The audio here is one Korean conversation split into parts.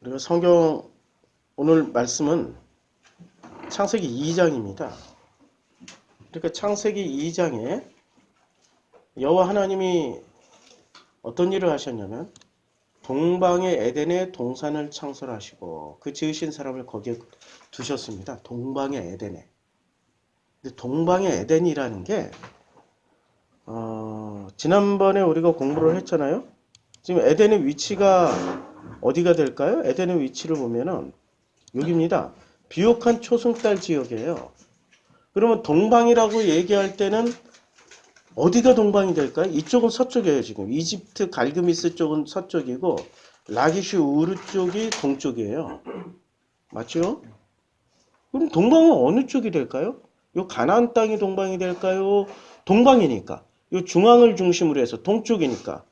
그리고 성경 오늘 말씀은 창세기 2장입니다. 그러니까 창세기 2장에 여호와 하나님이 어떤 일을 하셨냐면 동방의 에덴에 동산을 창설하시고 그 지으신 사람을 거기에 두셨습니다. 동방의 에덴에. 근데 동방의 에덴이라는 게 지난번에 우리가 공부를 했잖아요. 지금 에덴의 위치가 어디가 될까요? 에덴의 위치를 보면은 여기입니다. 비옥한 초승달 지역이에요. 그러면 동방이라고 얘기할 때는 어디가 동방이 될까요? 이쪽은 서쪽이에요. 지금 이집트 갈그미스 쪽은 서쪽이고 라기슈 우르 쪽이 동쪽이에요. 맞죠? 그럼 동방은 어느 쪽이 될까요? 요 가나안 땅이 동방이 될까요? 동방이니까. 요 중앙을 중심으로 해서 동쪽이니까.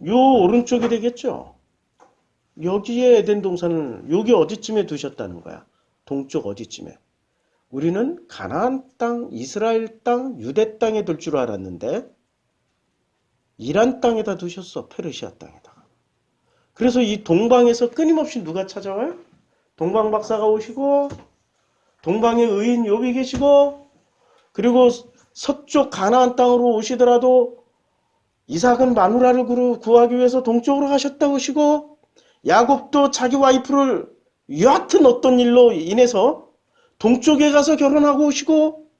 요 오른쪽이 되겠죠? 여기에 에덴 동산을 여기 어디쯤에 두셨다는 거야? 동쪽 어디쯤에? 우리는 가나안 땅, 이스라엘 땅, 유대 땅에 둘 줄 알았는데 이란 땅에다 두셨어. 페르시아 땅에다가. 그래서 이 동방에서 끊임없이 누가 찾아와요? 동방 박사가 오시고 동방의 의인 욥이 계시고 그리고 서쪽 가나안 땅으로 오시더라도 이삭은 마누라를 구하기 위해서 동쪽으로 가셨다 오시고 야곱도 자기 와이프를 여하튼 어떤 일로 인해서 동쪽에 가서 결혼하고 오시고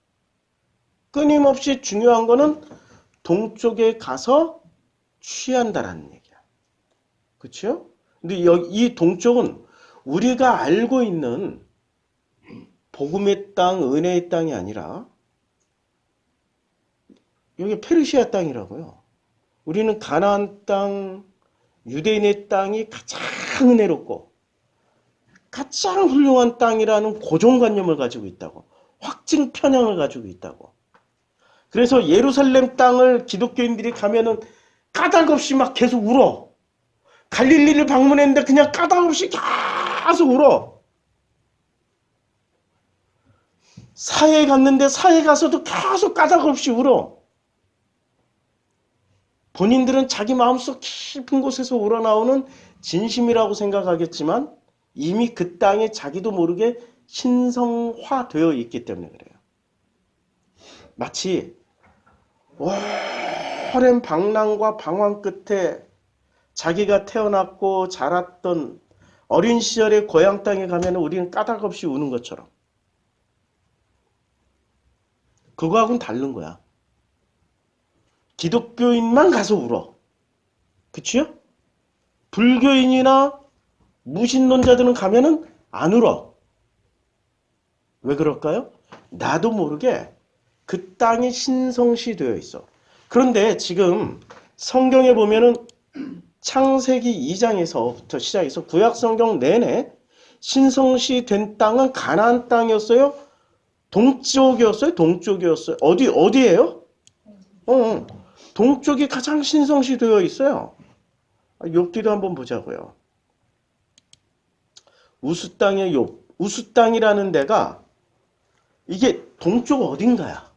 끊임없이 중요한 거는 동쪽에 가서 취한다라는 얘기야. 그렇죠? 근데 이 동쪽은 우리가 알고 있는 복음의 땅, 은혜의 땅이 아니라 여기 페르시아 땅이라고요. 우리는 가나안 땅, 유대인의 땅이 가장 은혜롭고 가장 훌륭한 땅이라는 고정관념을 가지고 있다고. 확증 편향을 가지고 있다고. 그래서 예루살렘 땅을 기독교인들이 가면은 까닭없이 막 계속 울어. 갈릴리를 방문했는데 그냥 까닭없이 계속 울어. 사해에 갔는데 사해에 가서도 계속 까닭없이 울어. 본인들은 자기 마음속 깊은 곳에서 우러나오는 진심이라고 생각하겠지만 이미 그 땅에 자기도 모르게 신성화되어 있기 때문에 그래요. 마치 오랜 방랑과 방황 끝에 자기가 태어났고 자랐던 어린 시절의 고향 땅에 가면 우리는 까닭없이 우는 것처럼. 그거하고는 다른 거야. 기독교인만 가서 울어. 그치요? 불교인이나 무신론자들은 가면은 안 울어. 왜 그럴까요? 나도 모르게 그 땅이 신성시 되어 있어. 그런데 지금 성경에 보면은 창세기 2장에서부터 시작해서 구약 성경 내내 신성시 된 땅은 가나안 땅이었어요? 동쪽이었어요? 동쪽이었어요? 어디예요? 동쪽이 가장 신성시 되어 있어요. 욥기도 한번 보자고요. 우스 땅의 욥. 우스 땅이라는 데가 이게 동쪽 어딘가야.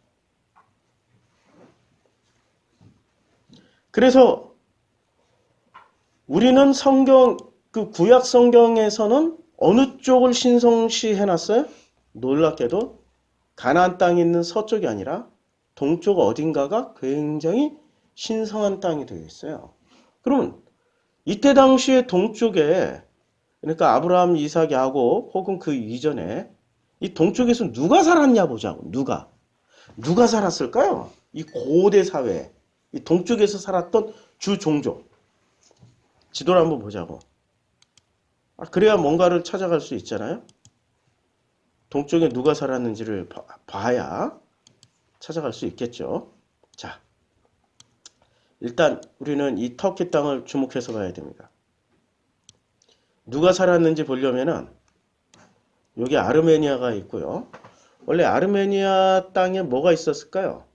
그래서 우리는 성경, 그 구약 성경에서는 어느 쪽을 신성시 해놨어요? 놀랍게도 가나안 땅에 있는 서쪽이 아니라 동쪽 어딘가가 굉장히 신성한 땅이 되어 있어요. 그러면 이때 당시에 동쪽에 그러니까 아브라함, 이삭, 야곱 혹은 그 이전에 이 동쪽에서 누가 살았냐 보자고. 누가 살았을까요? 이 고대 사회에 이 동쪽에서 살았던 주 종족. 지도를 한번 보자고. 그래야 뭔가를 찾아갈 수 있잖아요. 동쪽에 누가 살았는지를 봐야 찾아갈 수 있겠죠. 자, 일단 우리는 이 터키 땅을 주목해서 봐야 됩니다. 누가 살았는지 보려면은 여기 아르메니아가 있고요. 원래 아르메니아 땅에 뭐가 있었을까요?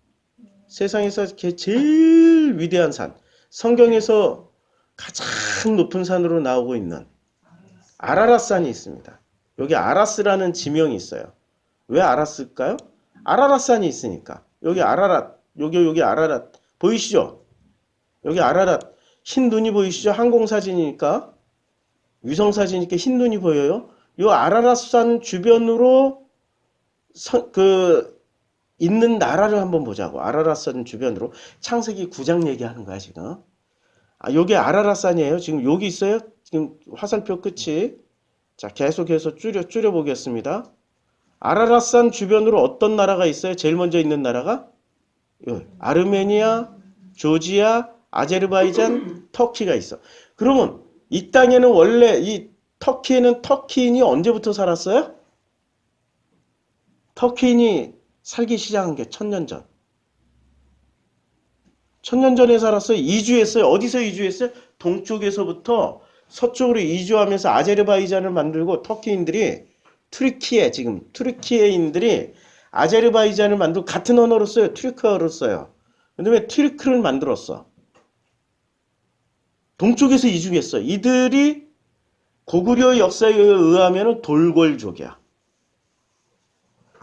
세상에서 제일 위대한 산, 성경에서 가장 높은 산으로 나오고 있는 아라랏산이 있습니다. 여기 아라스라는 지명이 있어요. 왜 아라스일까요? 아라랏산이 있으니까. 여기 아라랏, 여기 아라랏 보이시죠? 여기 아라랏 흰 눈이 보이시죠? 항공사진이니까 위성사진 이렇게 흰 눈이 보여요? 요 아라랏산 주변으로 있는 나라를 한번 보자고. 아라랏산 주변으로. 창세기 9장 얘기하는 거야, 지금. 요게 아라랏산이에요. 지금 여기 있어요? 지금 화살표 끝이. 자, 계속해서 줄여 보겠습니다. 아라랏산 주변으로 어떤 나라가 있어요? 제일 먼저 있는 나라가? 아르메니아, 조지아, 아제르바이잔, 터키가 있어. 그러면 이 땅에는 원래 이 터키에는 터키인이 언제부터 살았어요? 터키인이 살기 시작한 게 1000년 전. 1000년 전에 살았어요. 이주했어요. 어디서 이주했어요? 동쪽에서부터 서쪽으로 이주하면서 아제르바이잔을 만들고 터키인들이 튀르키예인들이 아제르바이잔을 만들고 같은 언어로 써요. 튀르크어로 써요. 근데 왜 튀르크를 만들었어? 동쪽에서 이주했어. 이들이 고구려 역사에 의하면 돌궐족이야.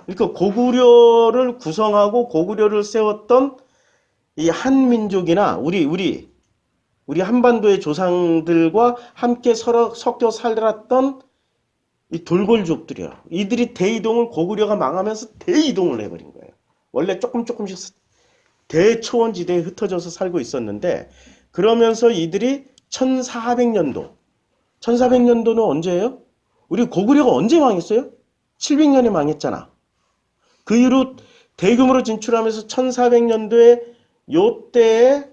그러니까 고구려를 구성하고 고구려를 세웠던 이 한민족이나 우리 한반도의 조상들과 함께 섞여 살았던 이 돌궐족들이야. 이들이 대이동을 고구려가 망하면서 대이동을 해버린 거예요. 원래 조금씩 대초원지대에 흩어져서 살고 있었는데 그러면서 이들이 1400년도는 언제예요? 우리 고구려가 언제 망했어요? 700년에 망했잖아. 그 이후로 대규모로 진출하면서 1400년도에 요때에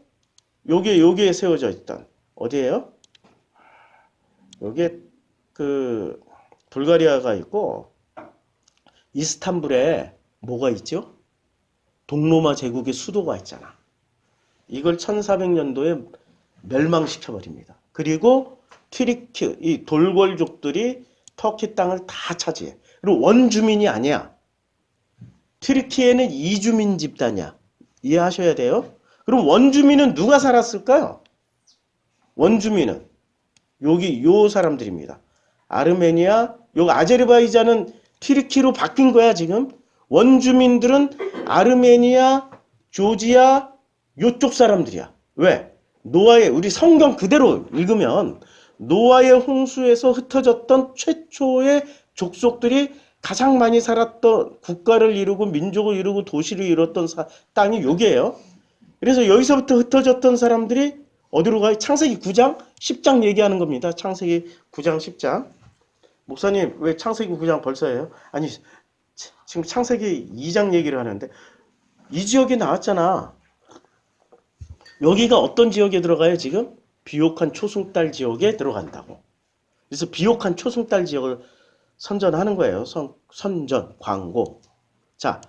요게 세워져 있던 어디예요? 요게 불가리아가 있고 이스탄불에 뭐가 있죠? 동로마 제국의 수도가 있잖아. 이걸 1400년도에 멸망시켜버립니다. 그리고 튀르키, 이 돌궐족들이 터키 땅을 다 차지해. 그리고 원주민이 아니야. 튀르키예는 이주민 집단이야. 이해하셔야 돼요. 그럼 원주민은 누가 살았을까요? 원주민은 요 사람들입니다. 아르메니아, 요 아제르바이잔은 튀르키로 바뀐 거야 지금. 원주민들은 아르메니아, 조지아 요쪽 사람들이야. 왜? 노아의 우리 성경 그대로 읽으면 노아의 홍수에서 흩어졌던 최초의 족속들이 가장 많이 살았던 국가를 이루고 민족을 이루고 도시를 이뤘던 땅이 여기예요. 그래서 여기서부터 흩어졌던 사람들이 어디로 가요? 창세기 9장, 10장 얘기하는 겁니다. 창세기 9장, 10장. 목사님 왜 창세기 9장 벌써 해요? 아니 지금 창세기 2장 얘기를 하는데 이 지역이 나왔잖아. 여기가 어떤 지역에 들어가요 지금? 비옥한 초승달 지역에 들어간다고. 그래서 비옥한 초승달 지역을 선전하는 거예요. 선전, 광고. 자,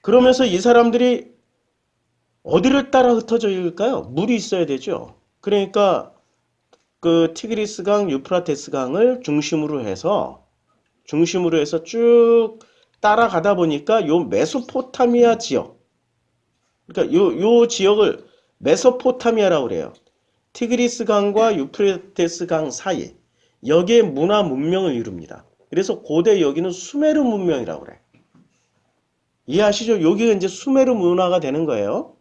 그러면서 이 사람들이 어디를 따라 흩어져 있을까요? 물이 있어야 되죠. 그러니까 그 티그리스강, 유프라테스강을 중심으로 해서 쭉 따라가다 보니까 요 메소포타미아 지역. 그러니까 요 지역을 메소포타미아라고 그래요. 티그리스강과 유프라테스강 사이. 여기에 문화 문명을 이룹니다. 그래서 고대 여기는 수메르 문명이라고 그래. 이해하시죠? 여기가 이제 수메르 문화가 되는 거예요.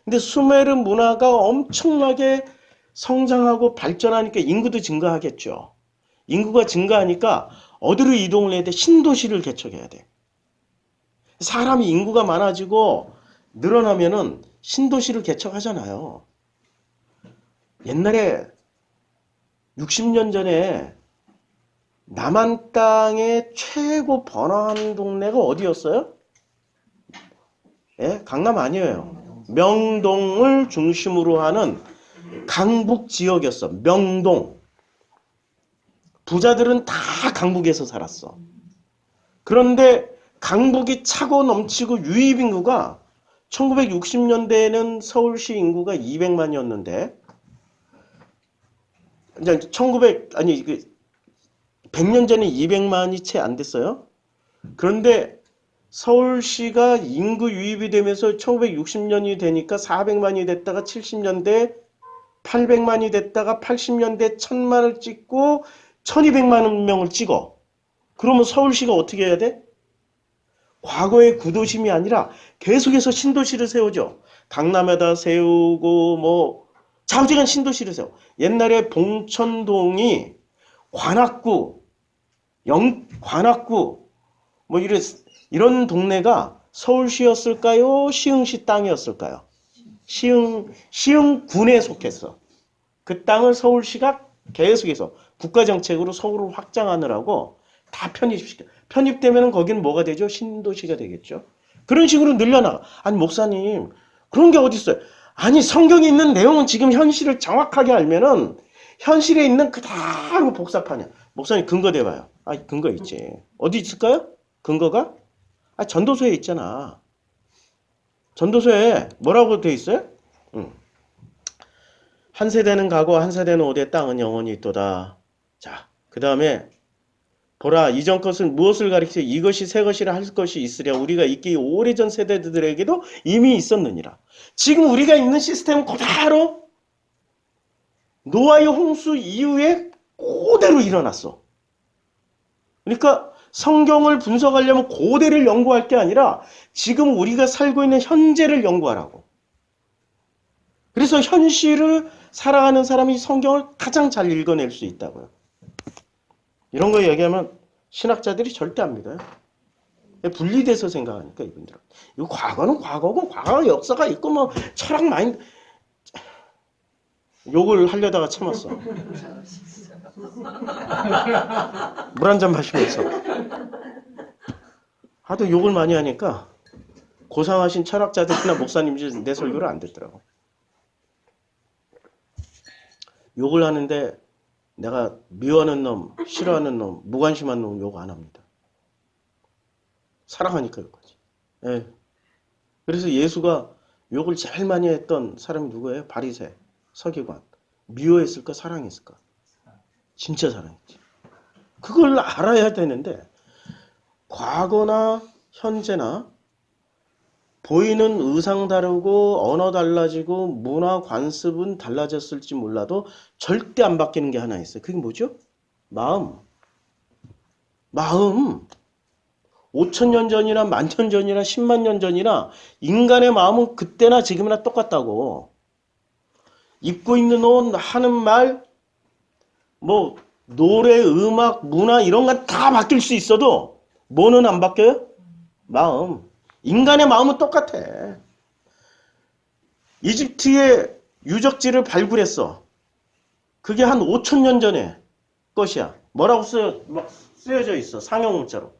근데 수메르 문화가 엄청나게 성장하고 발전하니까 인구도 증가하겠죠. 인구가 증가하니까 어디로 이동을 해야 돼? 신도시를 개척해야 돼. 사람이 인구가 많아지고 늘어나면은 신도시를 개척하잖아요. 옛날에 60년 전에 남한 땅의 최고 번화한 동네가 어디였어요? 예? 강남 아니에요. 명동을 중심으로 하는 강북 지역이었어. 명동. 부자들은 다 강북에서 살았어. 그런데 강북이 차고 넘치고 유입인구가 1960년대에는 서울시 인구가 200만이었는데 100년 전에 200만이 채 안 됐어요. 그런데 서울시가 인구 유입이 되면서 1960년이 되니까 400만이 됐다가 70년대 800만이 됐다가 80년대 1000만을 찍고 1200만 명을 찍어. 그러면 서울시가 어떻게 해야 돼? 과거의 구도심이 아니라 계속해서 신도시를 세우죠. 강남에다 세우고 좌우지간 신도시를 세워. 옛날에 봉천동이 관악구, 관악구, 뭐 이런 동네가 서울시였을까요? 시흥시 땅이었을까요? 시흥군에 속했어. 그 땅을 서울시가 계속해서 국가정책으로 서울을 확장하느라고 다 편입시켜. 편입되면 거기는 뭐가 되죠? 신도시가 되겠죠. 그런 식으로 늘려나가. 아니, 목사님, 그런 게 어디 있어요? 아니, 성경에 있는 내용은 지금 현실을 정확하게 알면은 현실에 있는 그대로 복사판이야. 목사님 근거 대봐요. 아, 근거 있지. 어디 있을까요? 근거가? 아, 전도서에 있잖아. 전도서에 뭐라고 돼 있어요? 한 세대는 가고 한 세대는 오되 땅은 영원히 있도다. 자, 그 다음에 보라, 이전 것은 무엇을 가리켜 이것이 새 것이라 할 것이 있으랴. 우리가 있기 오래전 세대들에게도 이미 있었느니라. 지금 우리가 있는 시스템은 그대로 노아의 홍수 이후에 그대로 일어났어. 그러니까 성경을 분석하려면 고대를 연구할 게 아니라 지금 우리가 살고 있는 현재를 연구하라고. 그래서 현실을 살아가는 사람이 성경을 가장 잘 읽어낼 수 있다고요. 이런 거 얘기하면 신학자들이 절대 안 믿어요. 분리돼서 생각하니까 이분들은. 이거 과거는 과거고 과거 역사가 있고 뭐 철학 많이 욕을 하려다가 참았어. 물 한 잔 마시면서. 하도 욕을 많이 하니까 고상하신 철학자들이나 목사님들이 내 설교를 안 듣더라고. 욕을 하는데 내가 미워하는 놈, 싫어하는 놈, 무관심한 놈 욕 안 합니다. 사랑하니까 욕하지. 예. 그래서 예수가 욕을 제일 많이 했던 사람이 누구예요? 바리새, 서기관. 미워했을까? 사랑했을까? 진짜 사랑했지. 그걸 알아야 되는데 과거나 현재나 보이는 의상 다르고 언어 달라지고 문화 관습은 달라졌을지 몰라도 절대 안 바뀌는 게 하나 있어요. 그게 뭐죠? 마음. 5,000년 전이나 10,000년 전이나 10만 년 전이나 인간의 마음은 그때나 지금이나 똑같다고. 입고 있는 옷, 하는 말, 뭐 노래, 음악, 문화 이런 건 다 바뀔 수 있어도 뭐는 안 바뀌어요? 마음. 인간의 마음은 똑같아. 이집트의 유적지를 발굴했어. 그게 한 5,000년 전의 것이야. 뭐라고 쓰여져 있어. 상형문자로.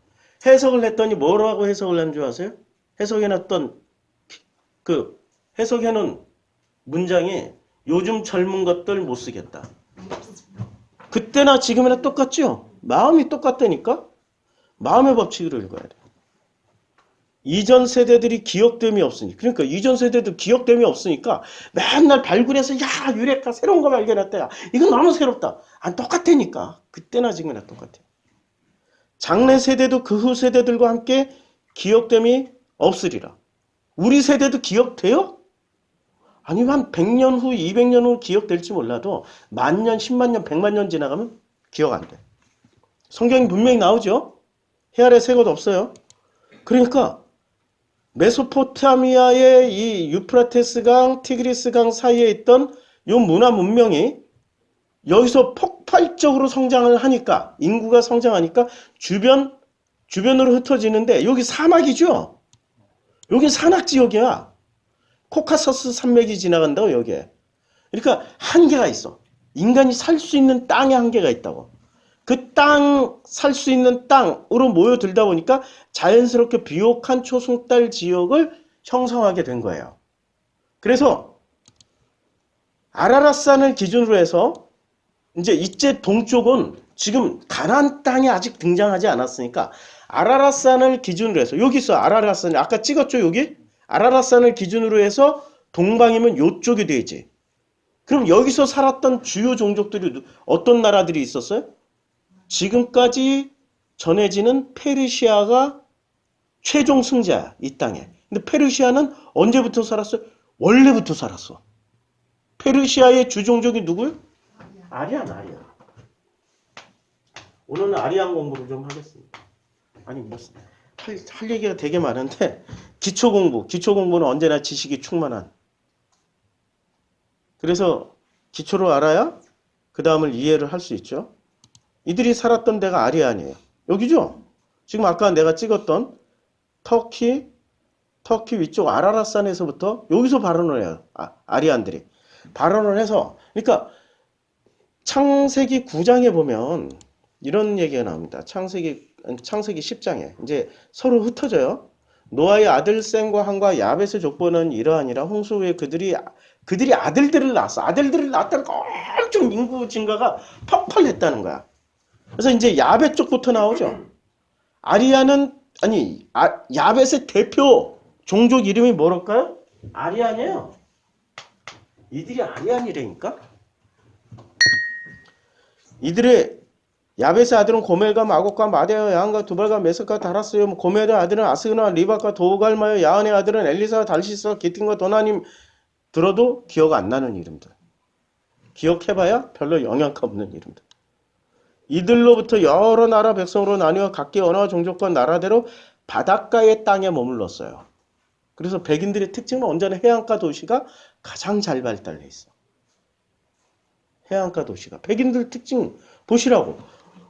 해석을 했더니 뭐라고 해석을 한 줄 아세요? 해석해놨던 해석해놓은 문장이 요즘 젊은 것들 못 쓰겠다. 그때나 지금이나 똑같죠? 마음이 똑같다니까? 마음의 법칙으로 읽어야 돼. 이전 세대들이 기억됨이 없으니까. 그러니까 이전 세대도 기억됨이 없으니까 맨날 발굴해서 야 유레카 새로운 거 발견했다. 야, 이거 너무 새롭다. 안 똑같다니까. 그때나 지금이나 똑같아. 장래 세대도 그 후 세대들과 함께 기억됨이 없으리라. 우리 세대도 기억돼요? 아니면 한 100년 후, 200년 후 기억될지 몰라도 10,000년, 10만 년, 100만 년 지나가면 기억 안 돼. 성경이 분명히 나오죠? 해 아래 새 것 없어요. 그러니까 메소포타미아의 이 유프라테스강, 티그리스강 사이에 있던 이 문화 문명이 여기서 폭발적으로 성장을 하니까, 인구가 성장하니까 주변으로 흩어지는데 여기 사막이죠? 여기 산악지역이야. 코카서스 산맥이 지나간다고 여기에. 그러니까 한계가 있어. 인간이 살 수 있는 땅에 한계가 있다고. 그 땅, 살 수 있는 땅으로 모여들다 보니까 자연스럽게 비옥한 초승달 지역을 형성하게 된 거예요. 그래서 아라랏산을 기준으로 해서 이제 이제 동쪽은 지금 가나안 땅이 아직 등장하지 않았으니까 아라랏산을 기준으로 해서 여기 있어. 아라랏산 아까 찍었죠 여기? 아라랏산을 기준으로 해서 동방이면 요쪽이 되지. 그럼 여기서 살았던 주요 종족들이 어떤 나라들이 있었어요? 지금까지 전해지는 페르시아가 최종 승자야, 이 땅에. 근데 페르시아는 언제부터 살았어요? 원래부터 살았어. 페르시아의 주종족이 누구요? 아리안. 오늘은 아리안 공부를 좀 하겠습니다. 아니, 무슨, 할 얘기가 되게 많은데, 기초공부는 언제나 지식이 충만한. 그래서 기초를 알아야 그 다음을 이해를 할 수 있죠. 이들이 살았던 데가 아리안이에요. 여기죠? 지금 아까 내가 찍었던 터키 위쪽 아라라산에서부터 여기서 발원을 해요. 아리안들이. 발원을 해서, 그러니까 창세기 9장에 보면 이런 얘기가 나옵니다. 창세기 10장에 이제 서로 흩어져요. 노아의 아들 셈과 함과 야벳의 족보는 이러하니라. 홍수 후에 그들이 아들들을 낳았어. 아들들을 낳았다니까 엄청 인구 증가가 폭발했다는 거야. 그래서 이제 야벳 쪽부터 나오죠. 야벳의 대표 종족 이름이 뭐랄까요? 아리안이에요. 이들이 아리안이라니까? 이들의 야벳의 아들은 고멜과 마곡과 마대와 야한과 두발과 메석과 다라스요. 고멜의 아들은 아스그나 리바과 도갈마요. 야한의 아들은 엘리사, 달시스와 기팀과 도나님. 들어도 기억 안 나는 이름들. 기억해봐야 별로 영향가 없는 이름들. 이들로부터 여러 나라 백성으로 나뉘어 각기 언어와 종족과 나라대로 바닷가의 땅에 머물렀어요. 그래서 백인들의 특징은 언제나 해안가 도시가 가장 잘 발달해 있어. 해안가 도시가. 백인들 특징 보시라고.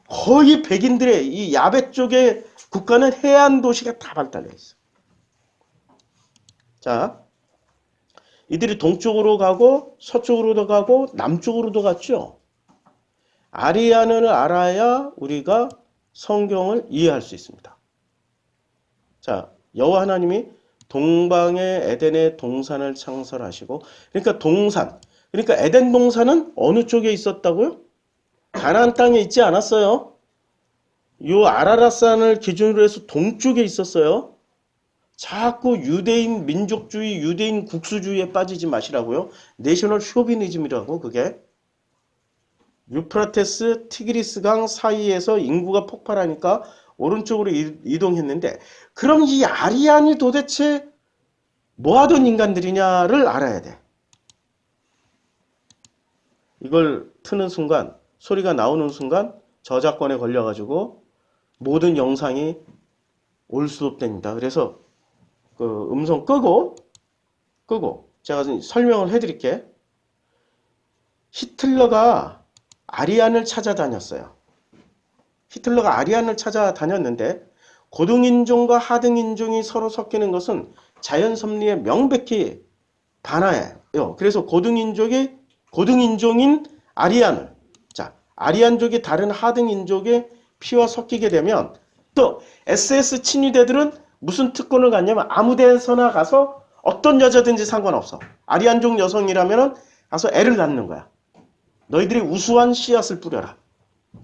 거의 백인들의 이 야벳 쪽의 국가는 해안 도시가 다 발달해 있어. 자, 이들이 동쪽으로 가고 서쪽으로도 가고 남쪽으로도 갔죠. 아리안을 알아야 우리가 성경을 이해할 수 있습니다. 자, 여호와 하나님이 동방의 에덴의 동산을 창설하시고, 그러니까 동산, 그러니까 에덴 동산은 어느 쪽에 있었다고요? 가나안 땅에 있지 않았어요. 요 아라랏산을 기준으로 해서 동쪽에 있었어요. 자꾸 유대인 민족주의, 유대인 국수주의에 빠지지 마시라고요. 내셔널 쇼비니즘이라고 그게. 유프라테스, 티그리스강 사이에서 인구가 폭발하니까 오른쪽으로 이동했는데, 그럼 이 아리안이 도대체 뭐 하던 인간들이냐를 알아야 돼. 이걸 트는 순간, 소리가 나오는 순간 저작권에 걸려가지고 모든 영상이 올 수없답니다. 그래서 그 음성 끄고 제가 설명을 해드릴게. 히틀러가 아리안을 찾아다녔어요. 히틀러가 아리안을 찾아다녔는데 고등인종과 하등인종이 서로 섞이는 것은 자연 섭리에 명백히 반하예요. 그래서 고등인종인 아리안을, 자, 아리안족이 다른 하등인족의 피와 섞이게 되면, 또 SS 친위대들은 무슨 특권을 갖냐면 아무 데서나 가서 어떤 여자든지 상관없어. 아리안족 여성이라면 가서 애를 낳는 거야. 너희들이 우수한 씨앗을 뿌려라.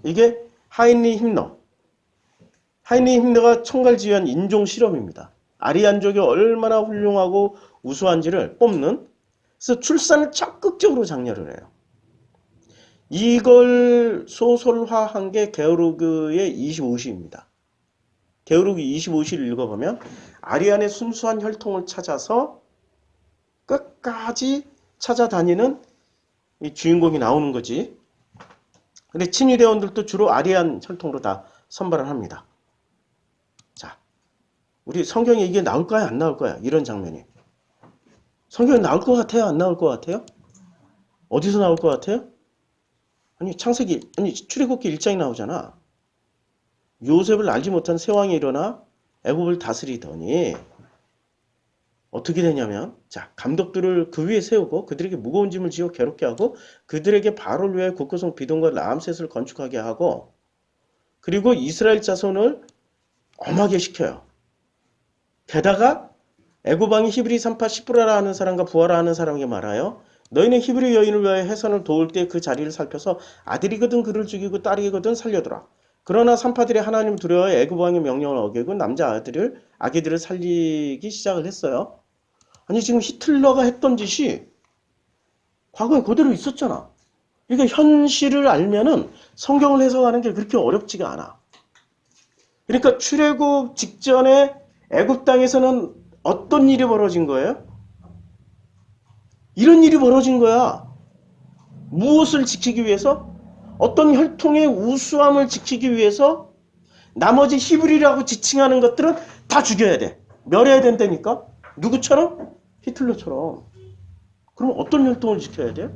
이게 하인리 힘너가 총괄지휘한 인종 실험입니다. 아리안족이 얼마나 훌륭하고 우수한지를 뽑는, 그래서 출산을 적극적으로 장려를 해요. 이걸 소설화한 게 게오르그의 25시입니다. 게오르그 25시를 읽어보면 아리안의 순수한 혈통을 찾아서 끝까지 찾아다니는 이 주인공이 나오는 거지. 근데 친위대원들도 주로 아리안 혈통으로 다 선발을 합니다. 자, 우리 성경에 이게 나올까요? 안 나올까요? 이런 장면이. 성경에 나올 것 같아요? 안 나올 것 같아요? 어디서 나올 것 같아요? 출애굽기 1장이 나오잖아. 요셉을 알지 못한 세왕이 일어나 애굽을 다스리더니 어떻게 되냐면, 자, 감독들을 그 위에 세우고 그들에게 무거운 짐을 지어 괴롭게 하고 그들에게 바로를 위하여 국고성 비동과 라암셋을 건축하게 하고, 그리고 이스라엘 자손을 엄하게 시켜요. 게다가 애굽 왕이 히브리 산파 시브라라 하는 사람과 부하라 하는 사람에게 말하여 너희는 히브리 여인을 위하여 해산을 도울 때 그 자리를 살펴서 아들이거든 그를 죽이고 딸이거든 살려두라. 그러나 산파들이 하나님 두려워 애굽 왕의 명령을 어기고 남자 아기들을 살리기 시작을 했어요. 아니, 지금 히틀러가 했던 짓이 과거에 그대로 있었잖아. 그러니까 현실을 알면은 성경을 해석하는 게 그렇게 어렵지가 않아. 그러니까 출애굽 직전에 애굽 땅에서는 어떤 일이 벌어진 거예요? 이런 일이 벌어진 거야. 무엇을 지키기 위해서? 어떤 혈통의 우수함을 지키기 위해서 나머지 히브리라고 지칭하는 것들은 다 죽여야 돼. 멸해야 된다니까. 누구처럼? 히틀러처럼. 그럼 어떤 혈통을 지켜야 돼?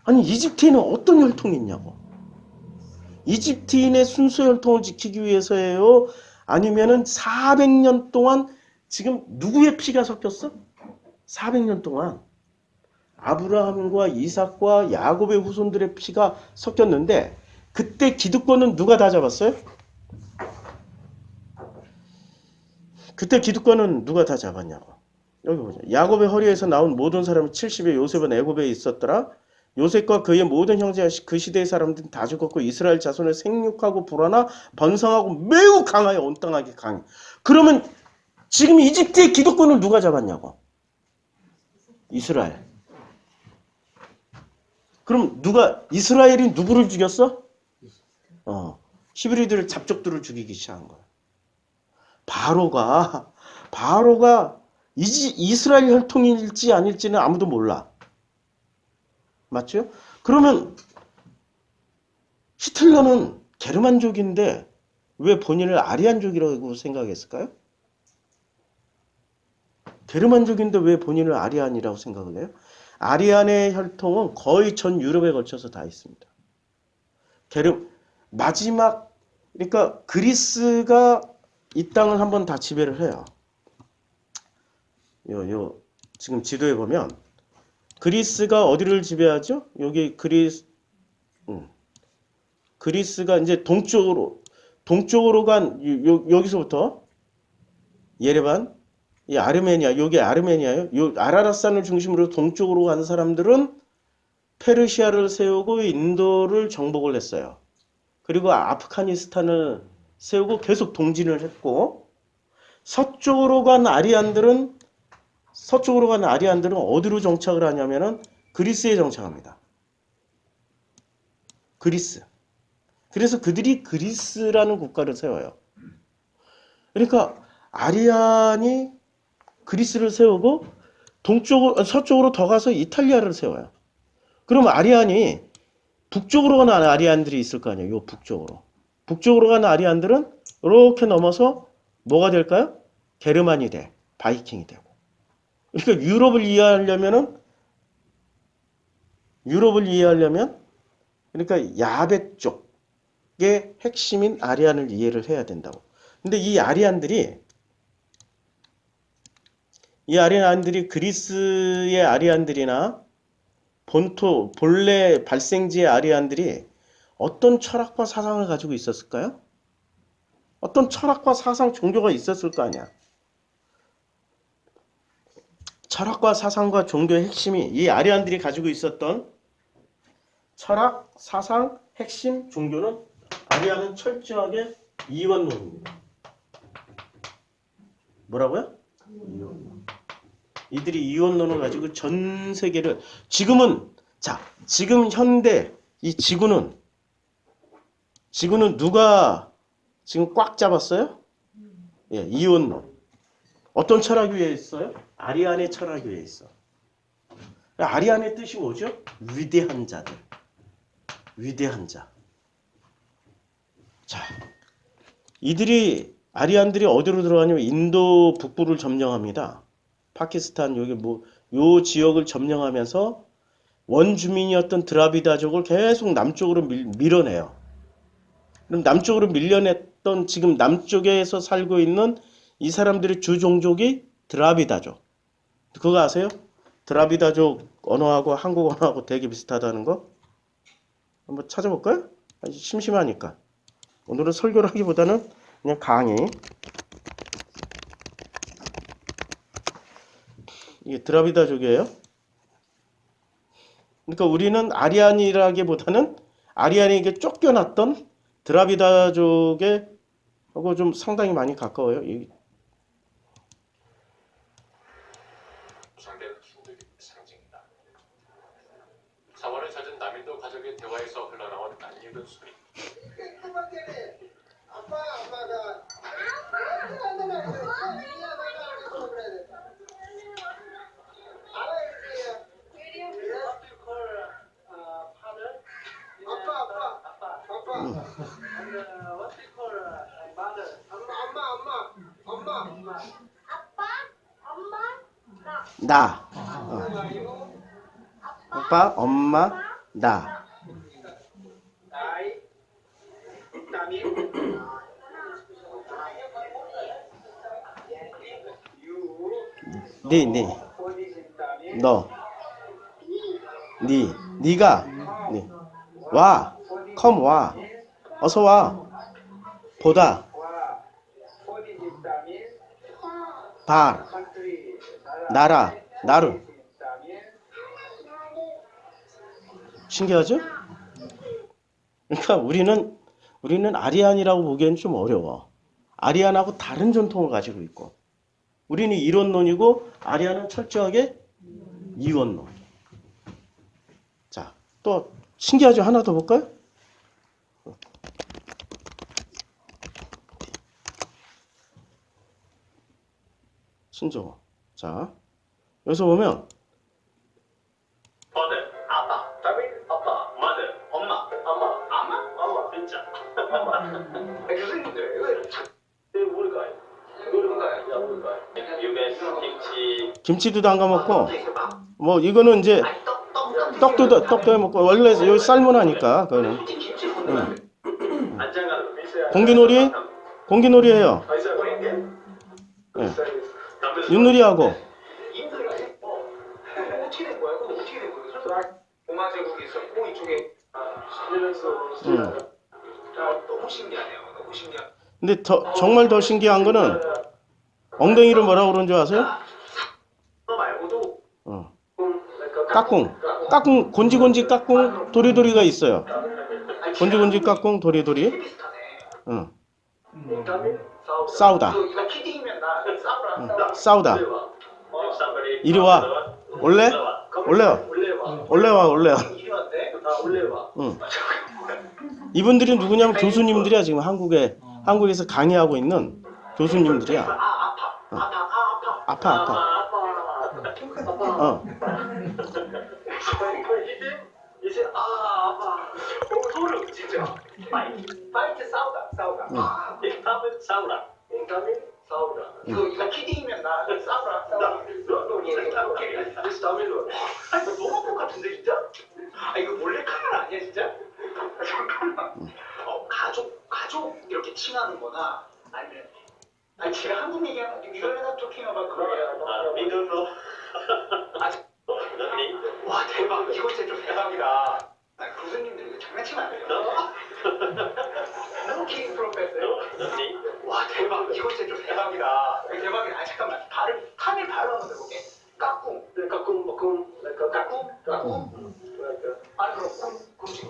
아니, 이집트에는 어떤 혈통이 있냐고. 이집트인의 순수 혈통을 지키기 위해서예요? 아니면은 400년 동안 지금 누구의 피가 섞였어? 400년 동안 아브라함과 이삭과 야곱의 후손들의 피가 섞였는데 그때 기득권은 누가 다 잡았어요? 그때 기득권은 누가 다 잡았냐고. 여기 보자. 야곱의 허리에서 나온 모든 사람은 70에 요셉은 애굽에 있었더라. 요셉과 그의 모든 형제와 그 시대의 사람들은 다 죽었고 이스라엘 자손을 생육하고 불어나 번성하고 매우 강하여 온땅하게 강해. 그러면 지금 이집트의 기득권을 누가 잡았냐고. 이스라엘. 그럼 이스라엘이 누구를 죽였어? 히브리들 잡족들을 죽이기 시작한 거야. 바로가 이스라엘 혈통일지 아닐지는 아무도 몰라. 맞죠? 그러면 히틀러는 게르만족인데 왜 본인을 아리안족이라고 생각했을까요? 게르만족인데 왜 본인을 아리안이라고 생각을 해요? 아리안의 혈통은 거의 전 유럽에 걸쳐서 다 있습니다. 마지막 그러니까 그리스가 이 땅을 한번 다 지배를 해요. 지금 지도에 보면 그리스가 어디를 지배하죠? 여기 그리스가 이제 동쪽으로 간 여기서부터 예레반, 이 아르메니아, 여기 아르메니아요. 요 아라랏산을 중심으로 동쪽으로 간 사람들은 페르시아를 세우고 인도를 정복을 했어요. 그리고 아프가니스탄을 세우고 계속 동진을 했고 서쪽으로 간 아리안들은 어디로 정착을 하냐면은 그리스에 정착합니다. 그리스. 그래서 그들이 그리스라는 국가를 세워요. 그러니까 아리안이 그리스를 세우고 서쪽으로 더 가서 이탈리아를 세워요. 그럼 아리안이 북쪽으로 가는 아리안들이 있을 거 아니에요. 요 북쪽으로. 북쪽으로 가는 아리안들은 이렇게 넘어서 뭐가 될까요? 게르만이 돼. 바이킹이 되고. 그러니까 유럽을 이해하려면 그러니까 야베 쪽의 핵심인 아리안을 이해를 해야 된다고. 근데 이 아리안들이 그리스의 아리안들이나 본래 발생지의 아리안들이 어떤 철학과 사상을 가지고 있었을까요? 어떤 철학과 사상, 종교가 있었을 거 아니야. 철학과 사상과 종교의 핵심이 이 아리안들이 가지고 있었던 철학, 사상, 핵심, 종교는 아리안은 철저하게 이원론입니다. 뭐라고요? 이들이 이원론을 가지고 전 세계를 지금 현대 이 지구는 누가 지금 꽉 잡았어요? 예, 이원론. 어떤 철학 위에 있어요? 아리안의 철학 위에 있어. 아리안의 뜻이 뭐죠? 위대한 자들. 위대한 자. 자, 아리안들이 어디로 들어가냐면 인도 북부를 점령합니다. 파키스탄 요 지역을 점령하면서 원주민이었던 드라비다족을 계속 남쪽으로 밀어내요. 그럼 남쪽으로 밀려냈던 지금 남쪽에서 살고 있는 이 사람들의 주 종족이 드라비다족. 그거 아세요? 드라비다족 언어하고 한국 언어하고 되게 비슷하다는 거? 한번 찾아볼까요? 심심하니까. 오늘은 설교를 하기보다는 그냥 강의. 이게 드라비다족이에요. 그러니까 우리는 아리안이라기보다는 아리안에게 쫓겨났던 드라비다족에 하고 좀 상당히 많이 가까워요. 상대는 힘들기 상징이다. 사활을 찾은 남인도 가족의 대화에서 흘러나온 낯익은 소리. 나. 아빠, 엄마, 나. 너, 니가, 와, 컴 와, 어서 와, 보다, 바, 나라, 나루. 신기하죠? 그러니까 우리는 아리안이라고 보기에는 좀 어려워. 아리안하고 다른 전통을 가지고 있고, 우리는 이론론이고 아리안은 철저하게 이원론. 자, 또 신기하죠? 하나 더 볼까요? 신조어. 자, 여기서 보면 father, 아빠, 아빠, mother, 엄마, 진짜. 교수님들 이거 뭘까요? 유배 김치도 안 가먹고, 뭐 이거는 이제 떡도 해 먹고, 원래 여기 삶은하니까 그거는. 공기놀이 해요. 네. 윷놀이하고. 어떻게 된 거야? 그럼 어떻게 된 거야? 공화제국에서 이쪽에 너무 신기하네요. 너무 신기한. 근데 정말 더 신기한 거는 엉덩이를 뭐라고 그러는 줄 아세요? 말고도 까꿍, 곤지곤지 까꿍, 도리도리가 있어요. 곤지곤지 까꿍, 도리도리. 응. 싸우다. 이거 키딩이면 나 싸우라. 싸우다. 이리 와. 올래 와. 이리 왔대? 응. 이분들이 누구냐면 교수님들이야. 지금 한국에서 강의하고 있는 교수님들이야. 아파. 이제 아빠 소름 진짜. 파이트 싸우다. 인터넷 싸우라. 이거 키딩이면 나 싸우라. 너무 똑같은데 진짜? 이거 몰래 카메라 아니야 진짜? 잠깐만. 가족 이렇게 칭하는 거나 아니면 제가 한국 얘기하면 We're not talking about Korea. We don't know. 와 대박. 이거 진짜 좀 대박이다. 교수님들 이거 장난치면 안 돼요. No kidding, professor. 와 대박. 이거 진짜 좀 대박이다. 이거 대박이다. 잠깐만. 탄을 발로 한번 해볼게. 까꿍. 아니 그럼 꾼지.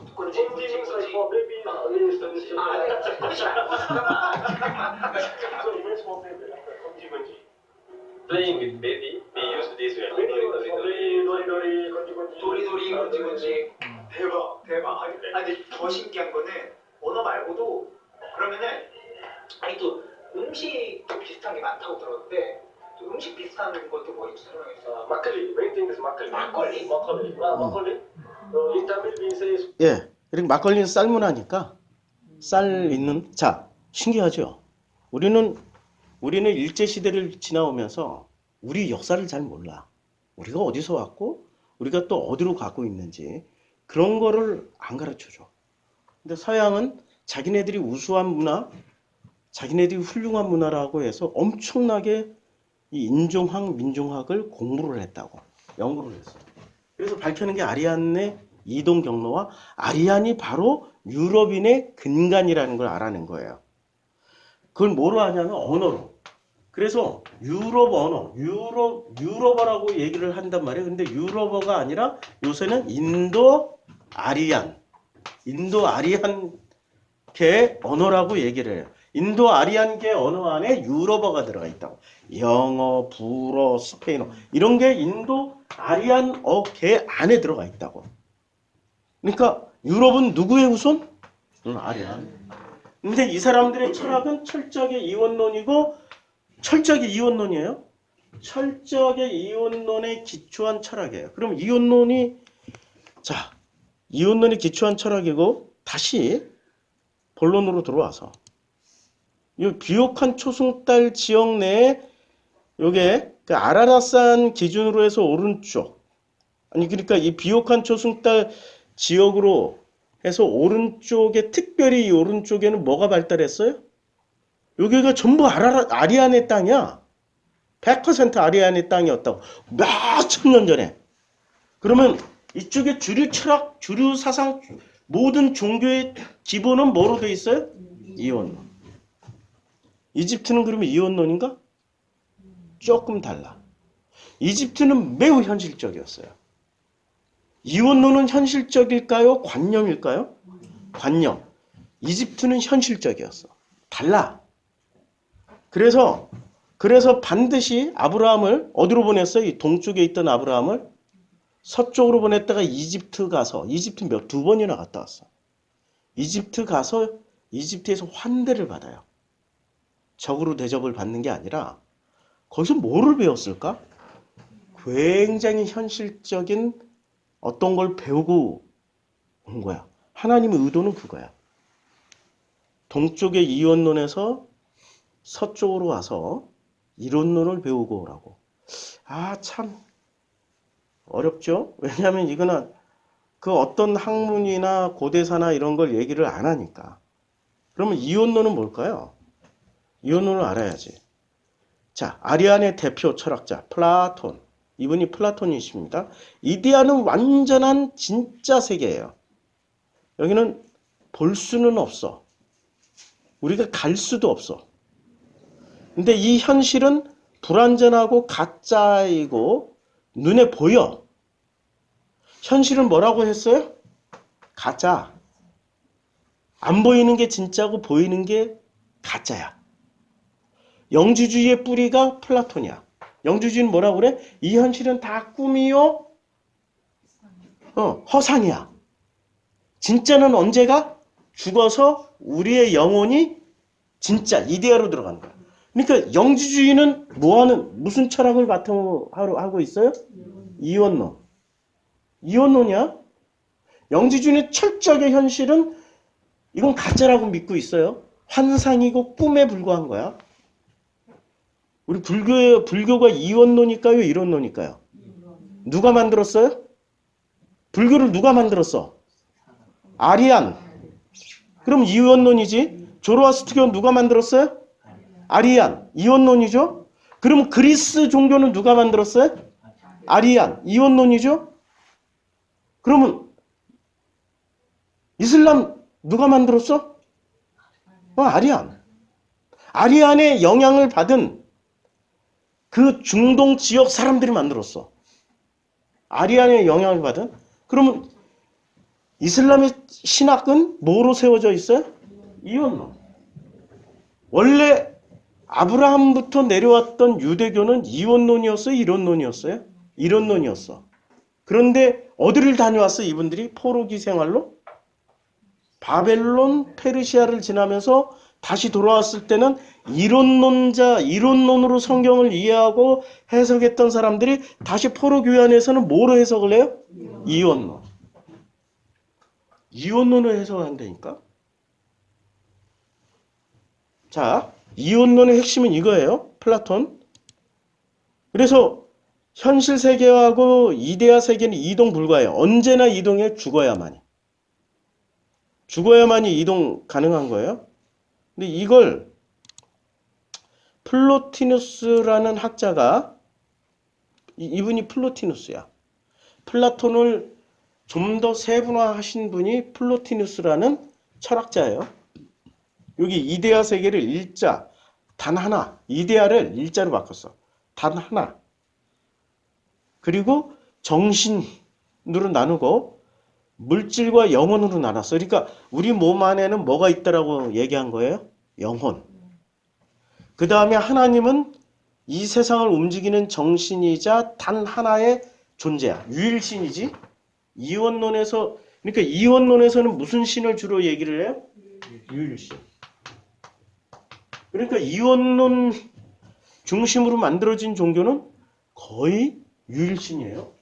Playing with baby, we use this way. 도리도리 건지건지. 대박. 근데 더 신기한 거는 언어 말고도 그러면은 또 음식도 비슷한 게 많다고 들었는데 또 음식 비슷한 것도 뭐 있지 설명해주세요. 막걸리, main thing is 막걸리. In Tamil we say 예. 그리고 막걸리는 삶은하니까 쌀 있는. 자, 신기하죠? 우리는 일제 시대를 지나오면서 우리 역사를 잘 몰라. 우리가 어디서 왔고 우리가 또 어디로 가고 있는지 그런 거를 안 가르쳐 줘. 근데 서양은 자기네들이 우수한 문화, 자기네들이 훌륭한 문화라고 해서 엄청나게 이 인종학, 민족학을 공부를 했다고. 연구를 했어요. 그래서 밝혀낸 게 아리안의 이동 경로와 아리안이 바로 유럽인의 근간이라는 걸 알아낸 거예요. 그걸 뭐로 하냐면 언어로. 그래서 유럽 언어, 유럽어라고 얘기를 한단 말이에요. 근데 유럽어가 아니라 요새는 인도 아리안계 언어라고 얘기를 해요. 인도 아리안계 언어 안에 유럽어가 들어가 있다고. 영어, 불어, 스페인어 이런 게 인도 아리안계 안에 들어가 있다고. 그러니까 유럽은 누구의 후손? 아리안. 근데 이 사람들의 철학은 철저하게 이원론이고 철저하게 이원론이에요. 철저하게 이원론에 기초한 철학이에요. 그럼 이원론이 기초한 철학이고 다시 본론으로 들어와서 이 비옥한 초승달 지역 내에 요게 그 아라라산 기준으로 해서 오른쪽 그러니까 이 비옥한 초승달 지역으로 해서 오른쪽에, 특별히 이 오른쪽에는 뭐가 발달했어요? 여기가 전부 아리안의 땅이야. 100% 아리안의 땅이었다고. 몇 천 년 전에. 그러면 이쪽에 주류 철학, 주류 사상, 모든 종교의 기본은 뭐로 돼 있어요? 이원론. 이집트는 그러면 이원론인가? 조금 달라. 이집트는 매우 현실적이었어요. 이원론은 현실적일까요? 관념일까요? 관념. 이집트는 현실적이었어. 달라. 그래서 반드시 아브라함을 어디로 보냈어요? 이 동쪽에 있던 아브라함을 서쪽으로 보냈다가 이집트 가서, 이집트 두 번이나 갔다 왔어. 이집트 가서 이집트에서 환대를 받아요. 적으로 대접을 받는 게 아니라 거기서 뭐를 배웠을까? 굉장히 현실적인 어떤 걸 배우고 온 거야. 하나님의 의도는 그거야. 동쪽의 이원론에서 서쪽으로 와서 이론론을 배우고 오라고. 아, 참 어렵죠? 왜냐하면 이거는 그 어떤 학문이나 고대사나 이런 걸 얘기를 안 하니까. 그러면 이원론은 뭘까요? 이원론을 알아야지. 자, 아리안의 대표 철학자 플라톤. 이분이 플라톤이십니다. 이데아는 완전한 진짜 세계예요. 여기는 볼 수는 없어. 우리가 갈 수도 없어. 근데 이 현실은 불완전하고 가짜이고 눈에 보여. 현실은 뭐라고 했어요? 가짜. 안 보이는 게 진짜고 보이는 게 가짜야. 영주주의의 뿌리가 플라톤이야. 영주주의는 뭐라고 그래? 이 현실은 다 꿈이요? 허상이야. 진짜는 언제가? 죽어서 우리의 영혼이 진짜 이데아로 들어가는 거야. 그러니까 영주주의는 무슨 철학을 바탕으로 하고 있어요? 이원론. 이원론이야. 영주주의는 철저하게 현실은 이건 가짜라고 믿고 있어요. 환상이고 꿈에 불과한 거야. 우리 불교가 이원론일까요? 이론론일까요? 누가 만들었어요? 불교를 누가 만들었어? 아리안. 그럼 이원론이지. 조로아스트교는 누가 만들었어요? 아리안. 이원론이죠. 그럼 그리스 종교는 누가 만들었어요? 아리안. 이원론이죠. 그러면 이슬람 누가 만들었어? 아리안. 아리안의 영향을 받은 그 중동 지역 사람들이 만들었어. 아리안의 영향을 받은. 그러면 이슬람의 신학은 뭐로 세워져 있어요? 이원론. 원래 아브라함부터 내려왔던 유대교는 이원론이었어요? 이론론이었어요? 이론론이었어. 그런데 어디를 다녀왔어? 이분들이 포로기 생활로? 바벨론, 페르시아를 지나면서 다시 돌아왔을 때는 이론론으로 성경을 이해하고 해석했던 사람들이 다시 포로교회 안에서는 뭐로 해석을 해요? 이원론. 이원론을 해석한다니까? 자, 이원론의 핵심은 이거예요. 플라톤. 그래서 현실 세계하고 이데아 세계는 이동 불가해요. 언제나 이동해. 죽어야만이. 죽어야만이 이동 가능한 거예요. 근데 이걸 플로티누스라는 학자가, 이분이 플로티누스야. 플라톤을 좀 더 세분화하신 분이 플로티누스라는 철학자예요. 여기 이데아 세계를 일자, 단 하나, 이데아를 일자로 바꿨어. 단 하나. 그리고 정신으로 나누고 물질과 영혼으로 나눴어. 그러니까 우리 몸 안에는 뭐가 있다라고 얘기한 거예요? 영혼. 그 다음에 하나님은 이 세상을 움직이는 정신이자 단 하나의 존재야. 유일신이지. 이원론에서, 그러니까 이원론에서는 무슨 신을 주로 얘기를 해요? 유일신. 그러니까 이원론 중심으로 만들어진 종교는 거의 유일신이에요.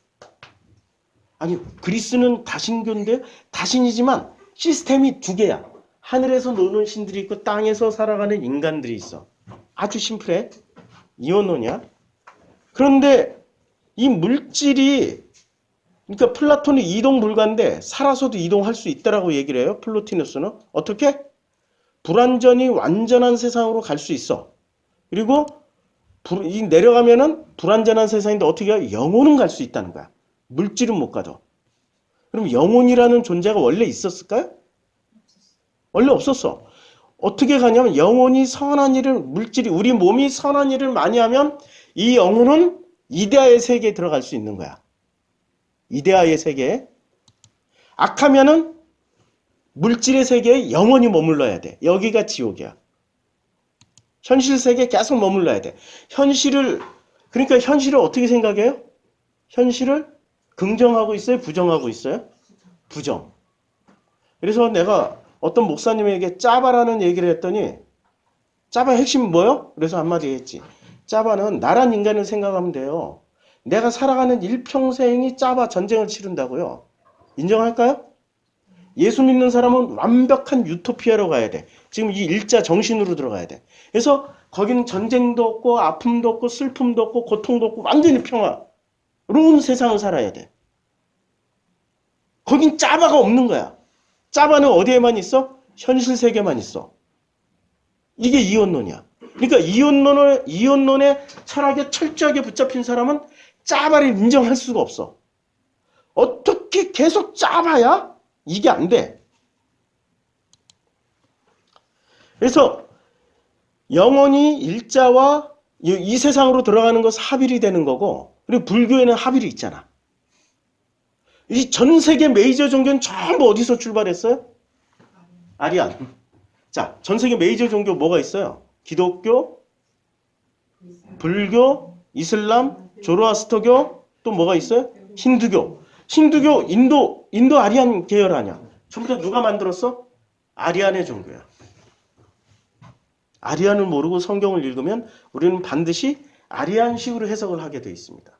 아니, 그리스는 다신교인데, 다신이지만 시스템이 두 개야. 하늘에서 노는 신들이 있고 땅에서 살아가는 인간들이 있어. 아주 심플해. 이원론이야. 그런데 이 물질이 그러니까 플라톤은 이동 불가인데 살아서도 이동할 수 있다라고 얘기를 해요. 플로티누스는. 어떻게? 불완전히 완전한 세상으로 갈 수 있어. 그리고 내려가면은 불완전한 세상인데 어떻게 해요? 영혼은 갈 수 있다는 거야. 물질은 못 가도. 그럼 영혼이라는 존재가 원래 있었을까요? 원래 없었어. 어떻게 가냐면 영혼이 선한 일을, 물질이, 우리 몸이 선한 일을 많이 하면 이 영혼은 이데아의 세계에 들어갈 수 있는 거야. 이데아의 세계에. 악하면은 물질의 세계에 영원히 머물러야 돼. 여기가 지옥이야. 현실 세계에 계속 머물러야 돼. 그러니까 현실을 어떻게 생각해요? 현실을 긍정하고 있어요? 부정하고 있어요? 부정. 그래서 내가 어떤 목사님에게 짜바라는 얘기를 했더니 짜바의 핵심은 뭐예요? 그래서 한마디 했지. 짜바는 나란 인간을 생각하면 돼요. 내가 살아가는 일평생이 짜바 전쟁을 치른다고요. 인정할까요? 예수 믿는 사람은 완벽한 유토피아로 가야 돼. 지금 이 일자 정신으로 들어가야 돼. 그래서 거기는 전쟁도 없고 아픔도 없고 슬픔도 없고 고통도 없고 완전히 평화로운 세상을 살아야 돼. 거긴 짜바가 없는 거야. 짜바는 어디에만 있어? 현실 세계만 있어. 이게 이원론이야. 그러니까 이원론의 철학에 철저하게 붙잡힌 사람은 짜바를 인정할 수가 없어. 어떻게 계속 짜바야? 이게 안 돼. 그래서 영혼이 일자와 이 세상으로 들어가는 것은 합일이 되는 거고, 그리고 불교에는 합일이 있잖아. 이 전 세계 메이저 종교는 전부 어디서 출발했어요? 아리안. 자, 전 세계 메이저 종교 뭐가 있어요? 기독교, 불교, 이슬람, 조로아스터교, 또 뭐가 있어요? 힌두교. 힌두교, 인도 아리안 계열 아니야. 전부 다 누가 만들었어? 아리안의 종교야. 아리안을 모르고 성경을 읽으면 우리는 반드시 아리안식으로 해석을 하게 돼 있습니다.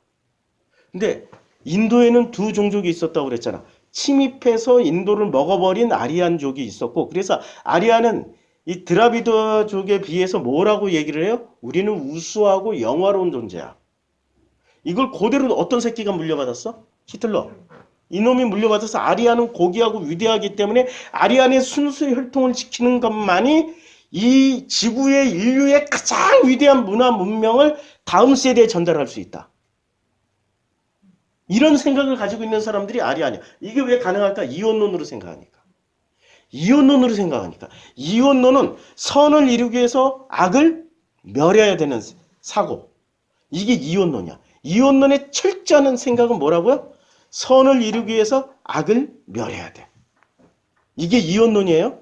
근데 인도에는 두 종족이 있었다고 그랬잖아. 침입해서 인도를 먹어버린 아리안족이 있었고, 그래서 아리안은 이 드라비드족에 비해서 뭐라고 얘기를 해요? 우리는 우수하고 영화로운 존재야. 이걸 그대로 어떤 새끼가 물려받았어? 히틀러. 이놈이 물려받아서 아리안은 고귀하고 위대하기 때문에 아리안의 순수 혈통을 지키는 것만이 이 지구의 인류의 가장 위대한 문화 문명을 다음 세대에 전달할 수 있다. 이런 생각을 가지고 있는 사람들이 아리안이야. 이게 왜 가능할까? 이원론으로 생각하니까. 이원론은 선을 이루기 위해서 악을 멸해야 되는 사고. 이게 이원론이야. 이원론의 철저한 생각은 뭐라고요? 선을 이루기 위해서 악을 멸해야 돼. 이게 이원론이에요.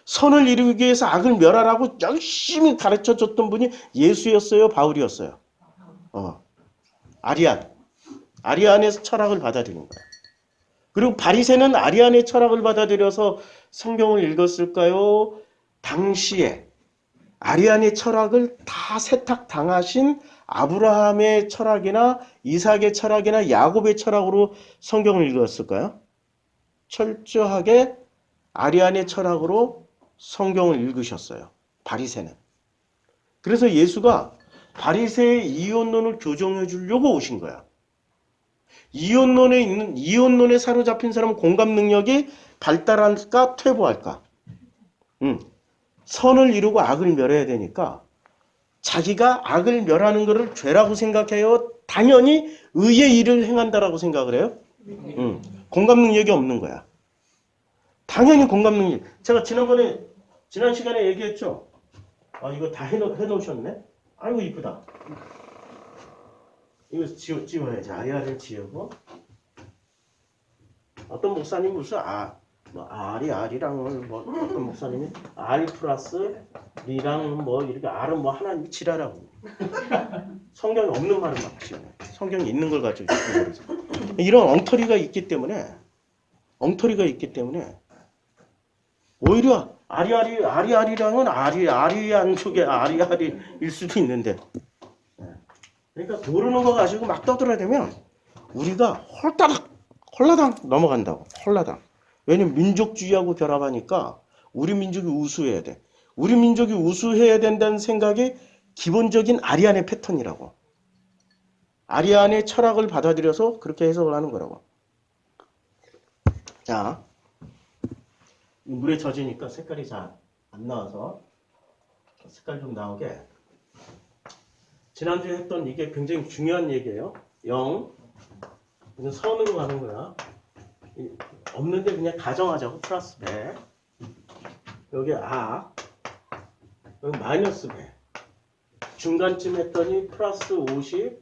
선을 이루기 위해서 악을 멸하라고 열심히 가르쳐줬던 분이 예수였어요? 바울이었어요? 아리안의 철학을 받아들인 거야. 그리고 바리새는 아리안의 철학을 받아들여서 성경을 읽었을까요? 당시에 아리안의 철학을 다 세탁당하신 아브라함의 철학이나 이삭의 철학이나 야곱의 철학으로 성경을 읽었을까요? 철저하게 아리안의 철학으로 성경을 읽으셨어요. 바리새는. 그래서 예수가 바리새의 이원론을 교정해 주려고 오신 거야. 이원론에 사로잡힌 사람은 공감 능력이 발달할까 퇴보할까? 선을 이루고 악을 멸해야 되니까 자기가 악을 멸하는 것을 죄라고 생각해요? 당연히 의의 일을 행한다라고 생각을 해요? 공감 능력이 없는 거야. 당연히 공감 능력. 제가 지난 시간에 얘기했죠? 이거 다 해놓으셨네? 아이고 이쁘다. 이거 지워야지. 아리아를 지우고. 어떤 목사님 무슨 아리랑을 어떤 목사님이 알 플러스 리랑 이렇게 R은 하나님 지라라고. 성경에 없는 말을 막 지어내. 성경에 있는 걸 가지고 이런 엉터리가 있기 때문에 오히려 아리랑은 아리안 속의 아리일 수도 있는데. 그러니까 모르는 거 가지고 막 떠들어대면 우리가 홀라당 넘어간다고. 홀라당. 왜냐면 민족주의하고 결합하니까 우리 민족이 우수해야 돼. 우리 민족이 우수해야 된다는 생각이 기본적인 아리안의 패턴이라고. 아리안의 철학을 받아들여서 그렇게 해석을 하는 거라고. 자, 물에 젖으니까 색깔이 잘 안 나와서 색깔 좀 나오게. 지난주에 했던 이게 굉장히 중요한 얘기예요. 0. 이건 선으로 가는 거야. 없는데 그냥 가정하자고. 플러스 100. 여기 여기 마이너스 100. 중간쯤 했더니 플러스 50.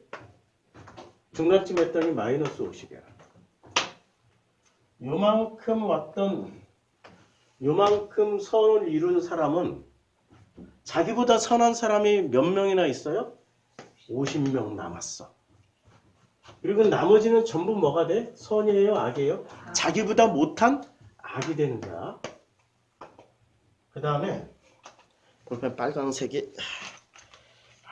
중간쯤 했더니 마이너스 50이야. 요만큼 선을 이룬 사람은 자기보다 선한 사람이 몇 명이나 있어요? 50명 남았어. 그리고 나머지는 전부 뭐가 돼? 선이에요? 악이에요? 자기보다 못한 악이 되는 거야. 그 다음에 볼펜 빨강색이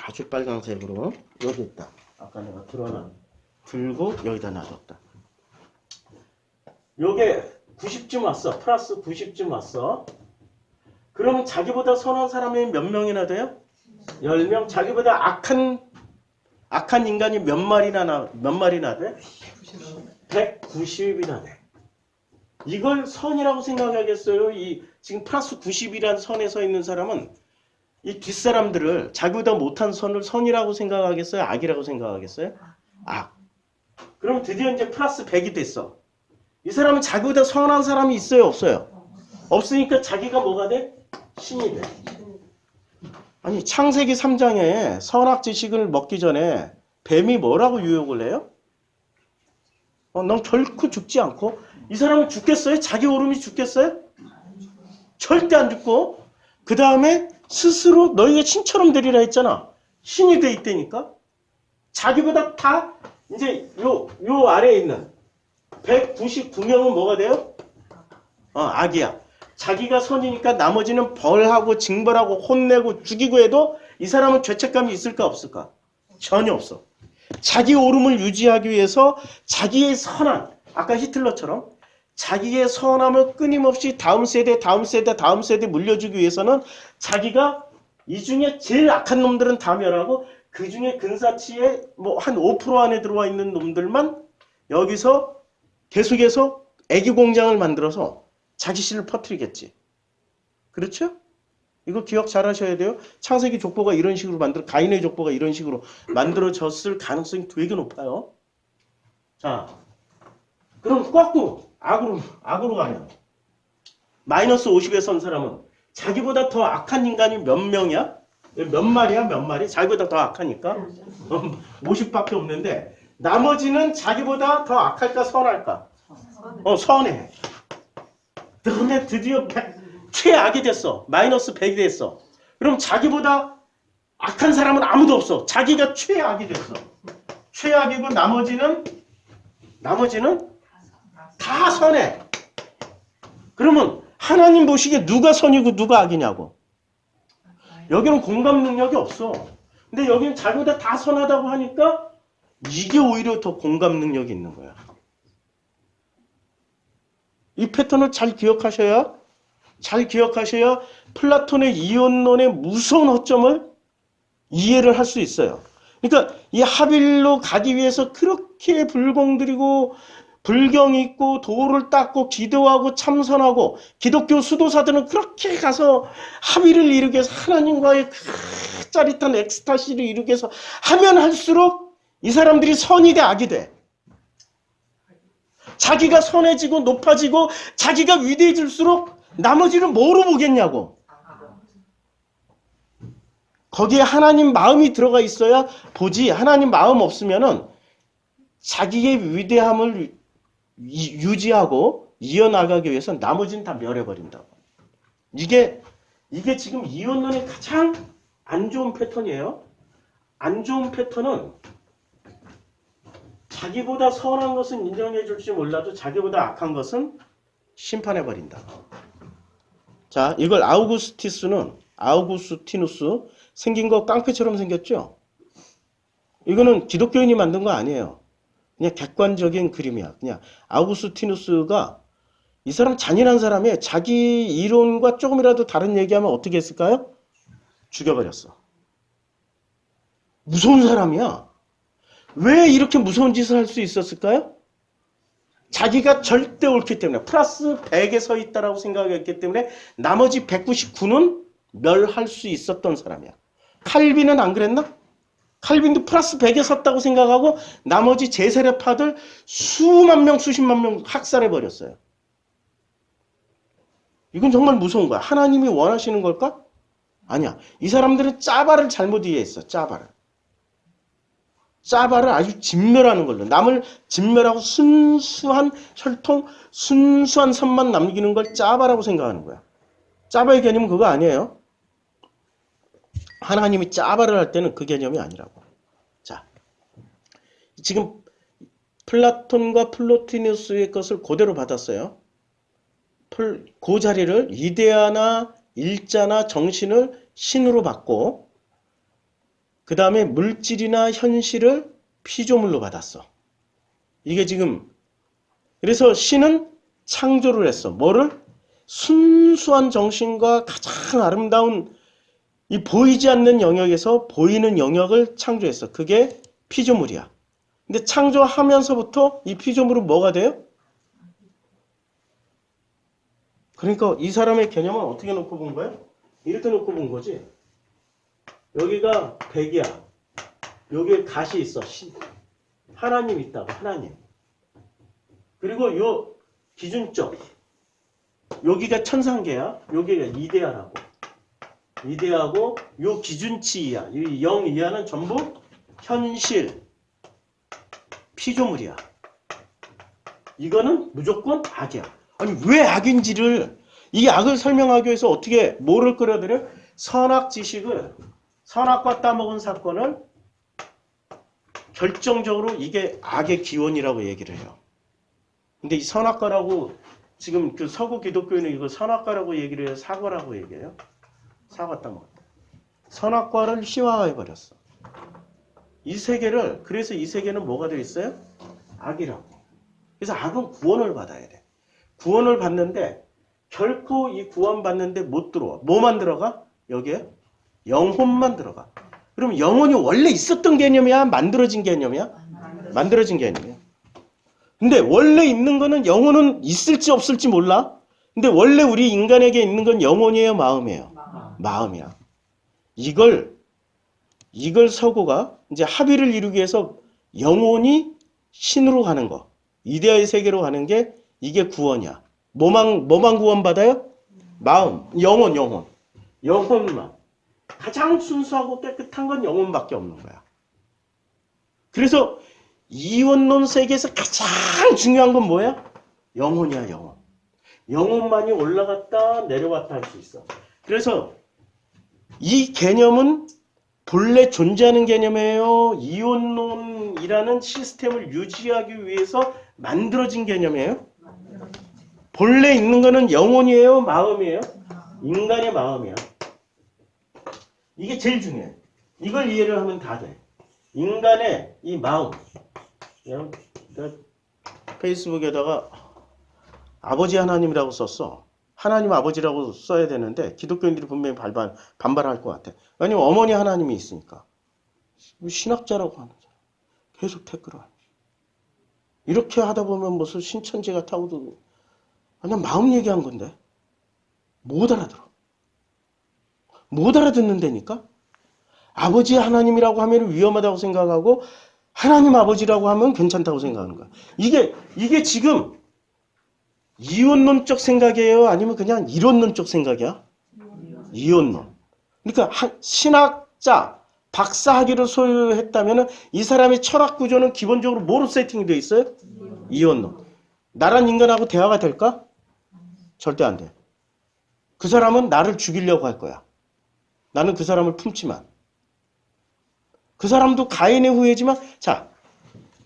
아주 빨강색으로 여기 있다. 아까 내가 들고 여기다 놔뒀다. 요게 90쯤 왔어. 플러스 90쯤 왔어. 그러면 자기보다 선한 사람이 몇 명이나 돼요? 10명. 자기보다 악한 인간이 몇 마리나 돼? 190이나 돼. 이걸 선이라고 생각하겠어요? 지금 플러스 90이라는 선에 서 있는 사람은 이 뒷사람들을 자기보다 못한 선을 선이라고 생각하겠어요? 악이라고 생각하겠어요? 악. 그럼 드디어 이제 플러스 100이 됐어. 이 사람은 자기보다 선한 사람이 있어요? 없어요? 없으니까 자기가 뭐가 돼? 신이 돼. 아니 창세기 3장에 선악 지식을 먹기 전에 뱀이 뭐라고 유혹을 해요? 넌 결코 죽지 않고. 이 사람은 죽겠어요? 자기 오름이 죽겠어요? 절대 안 죽고. 그 다음에 스스로 너희가 신처럼 되리라 했잖아. 신이 돼 있다니까. 자기보다 다 이제 요 아래에 있는 199명은 뭐가 돼요? 악이야. 자기가 선이니까 나머지는 벌하고 징벌하고 혼내고 죽이고 해도 이 사람은 죄책감이 있을까 없을까? 전혀 없어. 자기 오름을 유지하기 위해서 자기의 선한, 아까 히틀러처럼 자기의 선함을 끊임없이 다음 세대 물려주기 위해서는 자기가 이 중에 제일 악한 놈들은 다 멸하고 그 중에 근사치에 뭐 한 5% 안에 들어와 있는 놈들만 여기서 계속해서 애기 공장을 만들어서 자기 씨를 퍼뜨리겠지. 그렇죠? 이거 기억 잘 하셔야 돼요. 창세기 족보가 이런 식으로 가인의 족보가 이런 식으로 만들어졌을 가능성이 되게 높아요. 자, 그럼 거꾸로 악으로 가면 마이너스 50에 선 사람은 자기보다 더 악한 인간이 몇 명이야? 몇 마리? 자기보다 더 악하니까 50밖에 없는데 나머지는 자기보다 더 악할까 선할까? 선해. 그다음에 드디어 최악이 됐어. 마이너스 100이 됐어. 그럼 자기보다 악한 사람은 아무도 없어. 자기가 최악이 됐어. 최악이고 나머지는 다 선해. 그러면 하나님 보시기에 누가 선이고 누가 악이냐고. 여기는 공감 능력이 없어. 근데 여기는 자기보다 다 선하다고 하니까 이게 오히려 더 공감 능력이 있는 거야. 이 패턴을 잘 기억하셔야 플라톤의 이원론의 무서운 허점을 이해를 할 수 있어요. 그러니까 이 하빌로 가기 위해서 그렇게 불공들이고 불경 있고 도를 닦고 기도하고 참선하고 기독교 수도사들은 그렇게 가서 합의를 이루기 위해서 하나님과의 그 짜릿한 엑스타시를 이루기 위해서 하면 할수록 이 사람들이 선이 돼 악이 돼. 자기가 선해지고 높아지고 자기가 위대해질수록 나머지는 뭐로 보겠냐고. 거기에 하나님 마음이 들어가 있어야 보지. 하나님 마음 없으면은 자기의 위대함을 유지하고 이어나가기 위해서 나머지는 다 멸해버린다고. 이게 지금 이원론의 가장 안 좋은 패턴이에요. 안 좋은 패턴은 자기보다 선한 것은 인정해 줄지 몰라도 자기보다 악한 것은 심판해 버린다. 자, 이걸 아우구스티누스 생긴 거 깡패처럼 생겼죠? 이거는 기독교인이 만든 거 아니에요. 그냥 객관적인 그림이야. 그냥 아우구스티누스가 이 사람 잔인한 사람이 자기 이론과 조금이라도 다른 얘기하면 어떻게 했을까요? 죽여버렸어. 무서운 사람이야. 왜 이렇게 무서운 짓을 할 수 있었을까요? 자기가 절대 옳기 때문에 플러스 100에 서 있다라고 생각했기 때문에 나머지 199는 멸할 수 있었던 사람이야. 칼빈은 안 그랬나? 칼빈도 플러스 100에 섰다고 생각하고 나머지 제세례파들 수만 명, 수십만 명 학살해버렸어요. 이건 정말 무서운 거야. 하나님이 원하시는 걸까? 아니야. 이 사람들은 짜바를 잘못 이해했어. 짜바를 아주 진멸하는 걸로. 남을 진멸하고 순수한 혈통, 순수한 선만 남기는 걸 짜바라고 생각하는 거야. 짜바의 개념은 그거 아니에요. 하나님이 짜바를 할 때는 그 개념이 아니라고. 자, 지금 플라톤과 플로티누스의 것을 그대로 받았어요. 그 자리를 이데아나 일자나 정신을 신으로 받고 그 다음에 물질이나 현실을 피조물로 받았어. 이게 지금 그래서 신은 창조를 했어. 뭐를? 순수한 정신과 가장 아름다운 이 보이지 않는 영역에서 보이는 영역을 창조했어. 그게 피조물이야. 근데 창조하면서부터 이 피조물은 뭐가 돼요? 그러니까 이 사람의 개념은 어떻게 놓고 본 거야? 이렇게 놓고 본 거지. 여기가 100이야. 여기에 갓이 있어. 하나님 있다고. 하나님. 그리고 요 기준점. 여기가 천상계야. 여기가 이데아라고. 이데아고 요 기준치야. 이 0 이하는 전부 현실. 피조물이야. 이거는 무조건 악이야. 아니 왜 악인지를 이 악을 설명하기 위해서 어떻게 뭐를 끌어들여? 선악 지식을 선악과 따먹은 사건을 결정적으로 이게 악의 기원이라고 얘기를 해요. 근데 이 선악과라고 지금 그 서구 기독교인은 이걸 선악과라고 얘기를 해요? 사과라고 얘기해요? 사과 따먹었다. 선악과를 희화화해버렸어. 이 세계를 그래서 이 세계는 뭐가 되어 있어요? 악이라고. 그래서 악은 구원을 받아야 돼. 구원을 받는데 결코 이 구원 받는데 못 들어와. 뭐만 들어가? 여기에 영혼만 들어가. 그럼 영혼이 원래 있었던 개념이야? 만들어진 개념이야? 만들어진 개념이야. 근데 원래 있는 거는 영혼은 있을지 없을지 몰라. 근데 원래 우리 인간에게 있는 건 영혼이에요? 마음이에요? 마음이야. 이걸 서구가 이제 합의를 이루기 위해서 영혼이 신으로 가는 거. 이데아의 세계로 가는 게 이게 구원이야. 뭐만 구원받아요? 마음, 영혼만. 가장 순수하고 깨끗한 건 영혼밖에 없는 거야. 그래서 이원론 세계에서 가장 중요한 건 뭐야? 영혼이야, 영혼. 영혼만이 올라갔다 내려갔다 할 수 있어. 그래서 이 개념은 본래 존재하는 개념이에요? 이원론이라는 시스템을 유지하기 위해서 만들어진 개념이에요? 본래 있는 거는 영혼이에요? 마음이에요? 인간의 마음이야. 이게 제일 중요해. 이걸 이해를 하면 다 돼. 인간의 이 마음. 그냥 페이스북에다가 아버지 하나님이라고 썼어. 하나님 아버지라고 써야 되는데 기독교인들이 분명히 반발할 것 같아. 아니면 어머니 하나님이 있으니까. 신학자라고 하는 사람. 계속 댓글을 하는. 이렇게 하다 보면 무슨 신천지가 타고도 그냥 마음 얘기한 건데 못 알아들어. 못 알아듣는다니까. 아버지 하나님이라고 하면 위험하다고 생각하고 하나님 아버지라고 하면 괜찮다고 생각하는 거야. 이게 지금 이원론적 생각이에요? 아니면 그냥 이론론적 생각이야? 이원론. 그러니까 신학자, 박사학위를 소유했다면 이 사람의 철학 구조는 기본적으로 뭐로 세팅되어 있어요? 이원론. 나란 인간하고 대화가 될까? 절대 안 돼. 그 사람은 나를 죽이려고 할 거야. 나는 그 사람을 품지만. 그 사람도 가인의 후예지만, 자,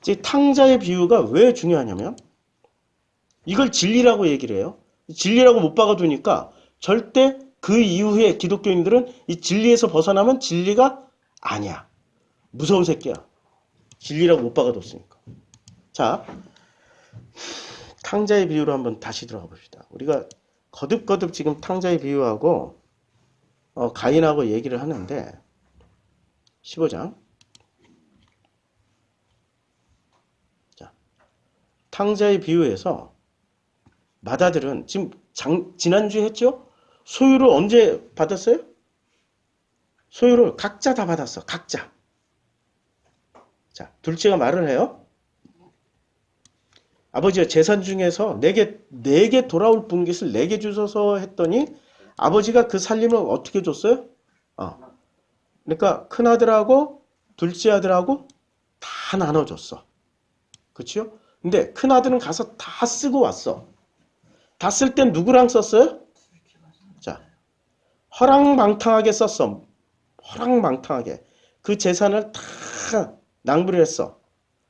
이제 탕자의 비유가 왜 중요하냐면, 이걸 진리라고 얘기를 해요. 진리라고 못 박아두니까 절대 그 이후에 기독교인들은 이 진리에서 벗어나면 진리가 아니야. 무서운 새끼야. 진리라고 못 박아뒀으니까. 자, 탕자의 비유로 한번 다시 들어가 봅시다. 우리가 거듭거듭 지금 탕자의 비유하고 가인하고 얘기를 하는데 15장. 자, 상자의 비유에서 마다들은 지금 지난주에 했죠? 소유를 언제 받았어요? 소유를 각자 다 받았어. 각자. 자, 둘째가 말을 해요. 아버지가 재산 중에서 내게 돌아올 분깃을 내게 주소서 했더니 아버지가 그 살림을 어떻게 줬어요? 그러니까 큰아들하고 둘째 아들하고 다 나눠줬어. 그렇죠? 근데 큰아들은 가서 다 쓰고 왔어. 다 쓸 땐 누구랑 썼어요? 자, 허랑방탕하게 썼어. 허랑방탕하게. 그 재산을 다 낭비를 했어.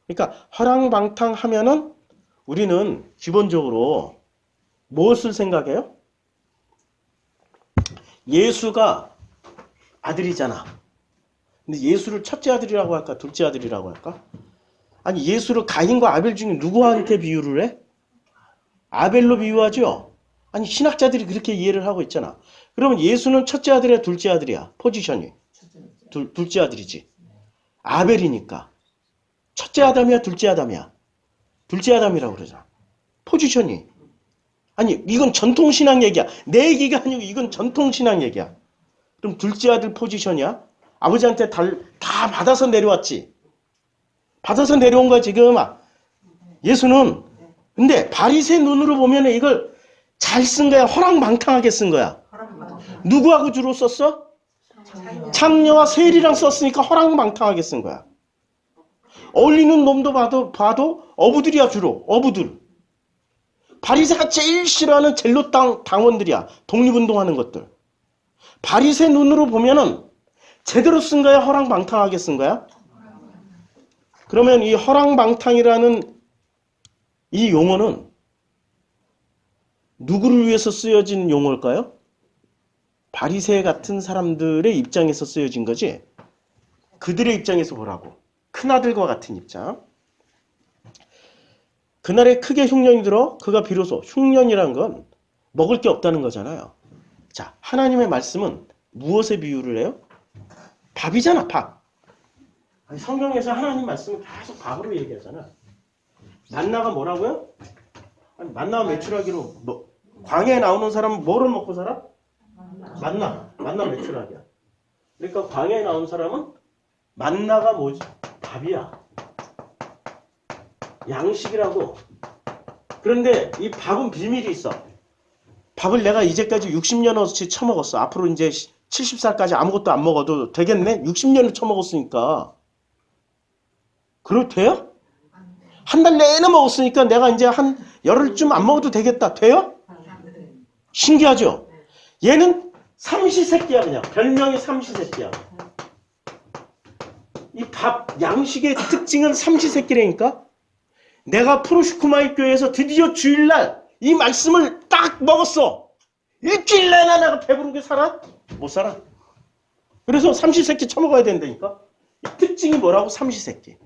그러니까 허랑방탕하면은 우리는 기본적으로 무엇을 생각해요? 예수가 아들이잖아. 근데 예수를 첫째 아들이라고 할까? 둘째 아들이라고 할까? 아니, 예수를 가인과 아벨 중에 누구한테 비유를 해? 아벨로 비유하죠? 아니, 신학자들이 그렇게 이해를 하고 있잖아. 그러면 예수는 첫째 아들이야, 둘째 아들이야? 포지션이. 둘째 아들이지. 아벨이니까. 첫째 아담이야, 둘째 아담이야? 둘째 아담이라고 그러잖아. 포지션이. 아니, 이건 전통신앙 얘기야. 내 얘기가 아니고 이건 전통신앙 얘기야. 그럼 둘째 아들 포지션이야? 아버지한테 다 받아서 내려왔지. 받아서 내려온 거야, 지금. 예수는. 근데 바리새 눈으로 보면 이걸 잘 쓴 거야? 허랑방탕하게 쓴 거야? 누구하고 주로 썼어? 창녀와 세리랑 썼으니까 허랑방탕하게 쓴 거야. 어울리는 놈도 봐도 어부들이야, 주로. 어부들. 바리새가 제일 싫어하는 젤로 당원들이야. 독립운동하는 것들. 바리새 눈으로 보면은 제대로 쓴 거야? 허랑방탕하게 쓴 거야? 그러면 이 허랑방탕이라는 이 용어는 누구를 위해서 쓰여진 용어일까요? 바리새 같은 사람들의 입장에서 쓰여진 거지. 그들의 입장에서 보라고. 큰아들과 같은 입장. 그날에 크게 흉년이 들어 그가 비로소 흉년이란 건 먹을 게 없다는 거잖아요. 자, 하나님의 말씀은 무엇에 비유를 해요? 밥이잖아, 밥. 아니, 성경에서 하나님 말씀은 계속 밥으로 얘기하잖아. 만나가 뭐라고요? 아니, 만나가 메추라기로 광야에 나오는 사람은 뭐를 먹고 살아? 만나 메추라기야. 그러니까 광야에 나온 사람은 만나가 뭐지? 밥이야. 양식이라고. 그런데 이 밥은 비밀이 있어. 밥을 내가 이제까지 60년어치 처먹었어. 앞으로 이제 70살까지 아무것도 안 먹어도 되겠네? 60년을 처먹었으니까. 그래도 돼요? 한 달 내내 먹었으니까 내가 이제 한 열흘쯤 안 먹어도 되겠다. 돼요? 신기하죠? 얘는 삼시세끼야, 그냥. 별명이 삼시세끼야. 이 밥, 양식의 특징은 삼시세끼라니까? 내가 프로시쿠마이 교회에서 드디어 주일날 이 말씀을 딱 먹었어. 일주일 내내 내가 배부르게 살아? 못 살아. 그래서 삼시세끼 처먹어야 된다니까? 이 특징이 뭐라고? 삼시세끼.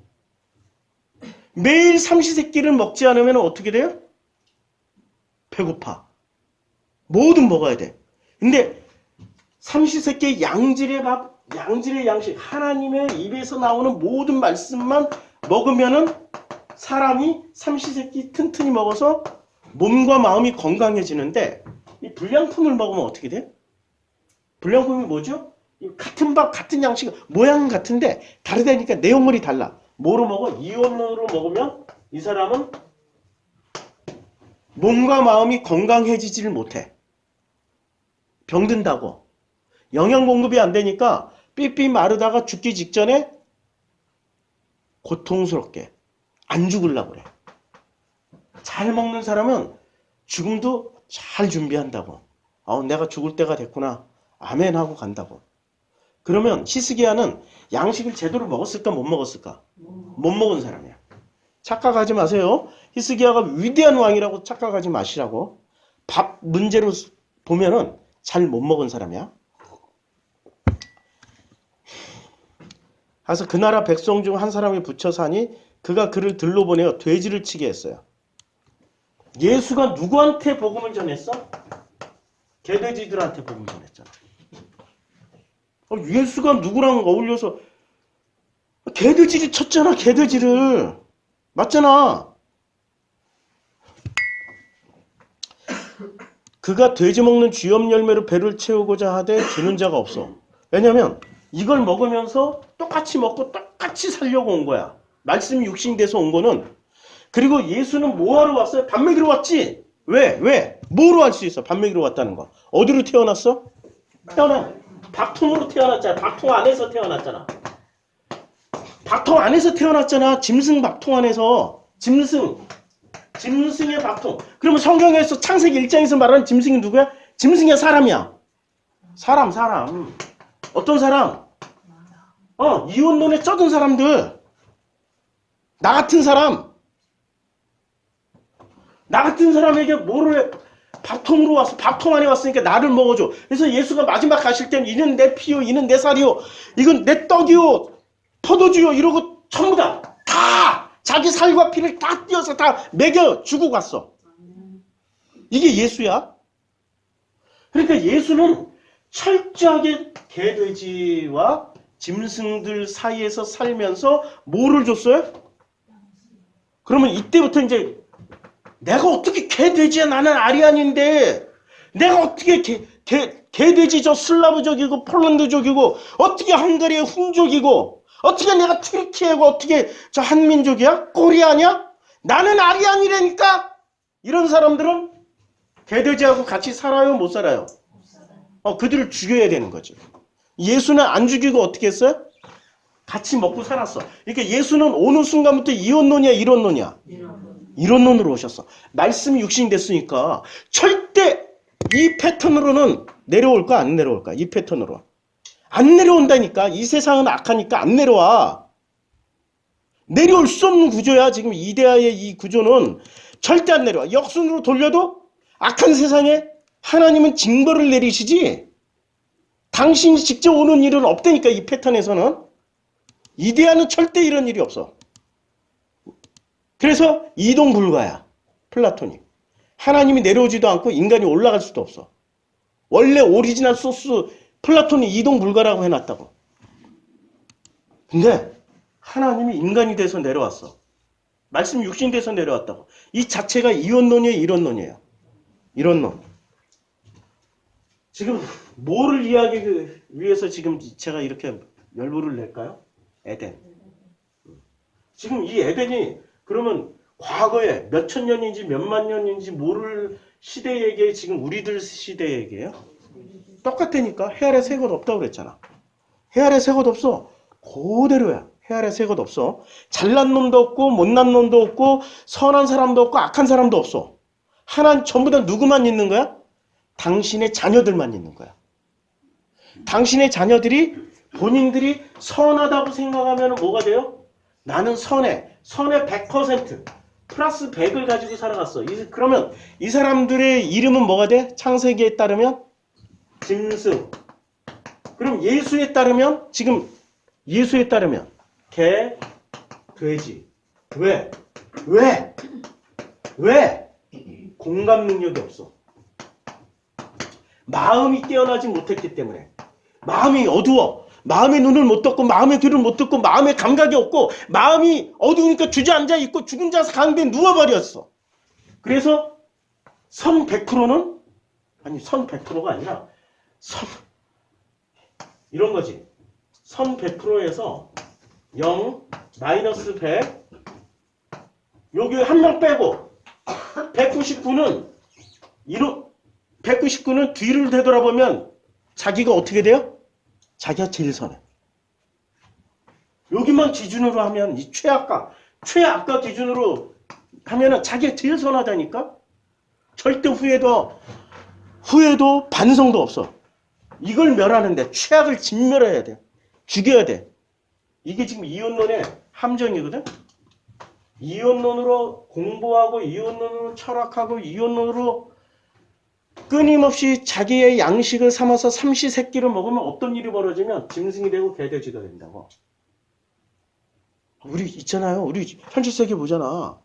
매일 삼시세끼를 먹지 않으면 어떻게 돼요? 배고파. 뭐든 먹어야 돼. 근데 삼시세끼 양질의 밥, 양질의 양식, 하나님의 입에서 나오는 모든 말씀만 먹으면은 사람이 삼시세끼 튼튼히 먹어서 몸과 마음이 건강해지는데, 이 불량품을 먹으면 어떻게 돼? 불량품이 뭐죠? 같은 밥, 같은 양식, 모양은 같은데 다르다니까 내용물이 달라. 뭐로 먹어? 이온으로 먹으면 이 사람은 몸과 마음이 건강해지지를 못해. 병든다고. 영양 공급이 안 되니까 삐삐 마르다가 죽기 직전에 고통스럽게 안 죽으려고 그래. 잘 먹는 사람은 죽음도 잘 준비한다고. 내가 죽을 때가 됐구나. 아멘 하고 간다고. 그러면 히스기야는 양식을 제대로 먹었을까 못 먹었을까? 못 먹은 사람이야. 착각하지 마세요. 히스기야가 위대한 왕이라고 착각하지 마시라고. 밥 문제로 보면은 잘 못 먹은 사람이야. 그래서 그 나라 백성 중 한 사람이 부처 사니 그가 그를 들러 보내어 돼지를 치게 했어요. 예수가 누구한테 복음을 전했어? 개돼지들한테 복음을 전했잖아. 예수가 누구랑 어울려서 개돼지를 쳤잖아. 개돼지를. 맞잖아. 그가 돼지 먹는 쥐염 열매로 배를 채우고자 하되 주는 자가 없어. 왜냐면 이걸 먹으면서 똑같이 먹고 똑같이 살려고 온 거야. 말씀이 육신돼서 온 거는. 그리고 예수는 뭐하러 왔어요? 밥 먹이러 왔지. 왜? 뭐로 할 수 있어? 밥 먹이러 왔다는 거. 어디로 태어났어? 밥통으로 태어났잖아. 밥통 안에서 태어났잖아. 밥통 안에서 태어났잖아. 짐승 밥통 안에서. 짐승의 밥통. 그러면 성경에서 창세기 1장에서 말하는 짐승이 누구야? 짐승이야, 사람이야? 사람. 어떤 사람? 이혼론에 쩌든 사람들. 나 같은 사람에게 뭐를 해? 밥통으로 왔어. 밥통 안에 왔으니까 나를 먹어줘. 그래서 예수가 마지막 가실 때는 이는 내 피요, 이는 내 살이요, 이건 내 떡이요, 포도주요, 이러고 전부 다 자기 살과 피를 다 띄어서 다 먹여주고 갔어. 이게 예수야. 그러니까 예수는 철저하게 개돼지와 짐승들 사이에서 살면서 뭐를 줬어요? 그러면 이때부터 이제 내가 어떻게 개돼지야? 나는 아리안인데 내가 어떻게 개돼지 저 슬라브족이고 폴란드족이고 어떻게 헝가리의 훈족이고 어떻게 내가 튀르키예고 어떻게 저 한민족이야? 코리아냐? 나는 아리안이라니까. 이런 사람들은 개돼지하고 같이 살아요? 못 살아요? 그들을 죽여야 되는 거지. 예수는 안 죽이고 어떻게 했어요? 같이 먹고 살았어. 그러니까 예수는 어느 순간부터 이혼론이야, 이론론이야? 이론론으로 오셨어. 말씀이 육신이 됐으니까 절대 이 패턴으로는 내려올까 안 내려올까? 이 패턴으로 안 내려온다니까. 이 세상은 악하니까 안 내려와. 내려올 수 없는 구조야. 지금 이데아의 이 구조는 절대 안 내려와. 역순으로 돌려도 악한 세상에 하나님은 징벌을 내리시지 당신이 직접 오는 일은 없다니까. 이 패턴에서는 이데아는 절대 이런 일이 없어. 그래서 이동 불가야. 플라토닉. 하나님이 내려오지도 않고 인간이 올라갈 수도 없어. 원래 오리지널 소스 플라톤이 이동 불가라고 해놨다고. 근데 하나님이 인간이 돼서 내려왔어. 말씀 육신 돼서 내려왔다고. 이 자체가 이원론이에요, 이론론이에요? 이론론. 지금 뭐를 이해하기 위해서 지금 제가 이렇게 열불을 낼까요? 에덴. 지금 이 에덴이 그러면 과거에 몇천 년인지 몇만 년인지 모를 시대 얘기에 지금 우리들 시대 얘기예요? 똑같다니까. 해 아래 새 것 없다고 그랬잖아. 해 아래 새 것 없어. 그대로야. 해 아래 새 것 없어. 잘난 놈도 없고 못난 놈도 없고 선한 사람도 없고 악한 사람도 없어. 하나는 전부 다 누구만 있는 거야? 당신의 자녀들만 있는 거야. 당신의 자녀들이 본인들이 선하다고 생각하면 뭐가 돼요? 나는 선해. 선의 100% 플러스 100을 가지고 살아갔어. 그러면 이 사람들의 이름은 뭐가 돼? 창세기에 따르면 짐승. 그럼 예수에 따르면 지금 예수에 따르면 개, 돼지. 왜? 공감 능력이 없어. 마음이 깨어나지 못했기 때문에. 마음이 어두워. 마음의 눈을 못 떴고 마음의 귀를 못 듣고 마음의 감각이 없고 마음이 어두우니까 주저앉아 있고 죽은 자 가운데 누워버렸어. 그래서 선 100%는 아니 선 100%가 아니라 선 이런 거지. 선 100%에서 0 마이너스 100 여기 한 명 빼고 199는 뒤를 되돌아보면 자기가 어떻게 돼요? 자기가 제일 선해. 여기만 기준으로 하면 이 최악가 기준으로 하면은 자기가 제일 선하다니까. 절대 후회도 반성도 없어. 이걸 멸하는데 최악을 진멸해야 돼. 죽여야 돼. 이게 지금 이혼론의 함정이거든. 이혼론으로 공부하고 이혼론으로 철학하고 이혼론으로 끊임없이 자기의 양식을 삼아서 삼시세끼를 먹으면 어떤 일이 벌어지면 짐승이 되고 개돼지가 된다고. 우리 있잖아요. 우리 현실세계 보잖아.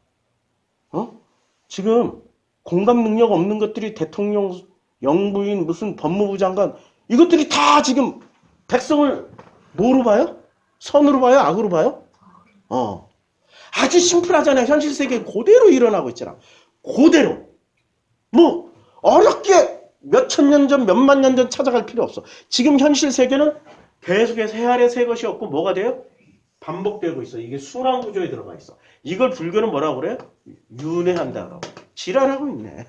지금 공감 능력 없는 것들이 대통령, 영부인, 무슨 법무부 장관 이것들이 다 지금 백성을 뭐로 봐요? 선으로 봐요? 악으로 봐요? 아주 심플하잖아요. 현실세계 그대로 일어나고 있잖아. 그대로. 뭐 어렵게 몇천 년 전, 몇만 년 전 찾아갈 필요 없어. 지금 현실 세계는 계속해서 해 아래 새 것이 없고 뭐가 돼요? 반복되고 있어. 이게 순환 구조에 들어가 있어. 이걸 불교는 뭐라고 그래? 윤회한다고. 지랄하고 있네.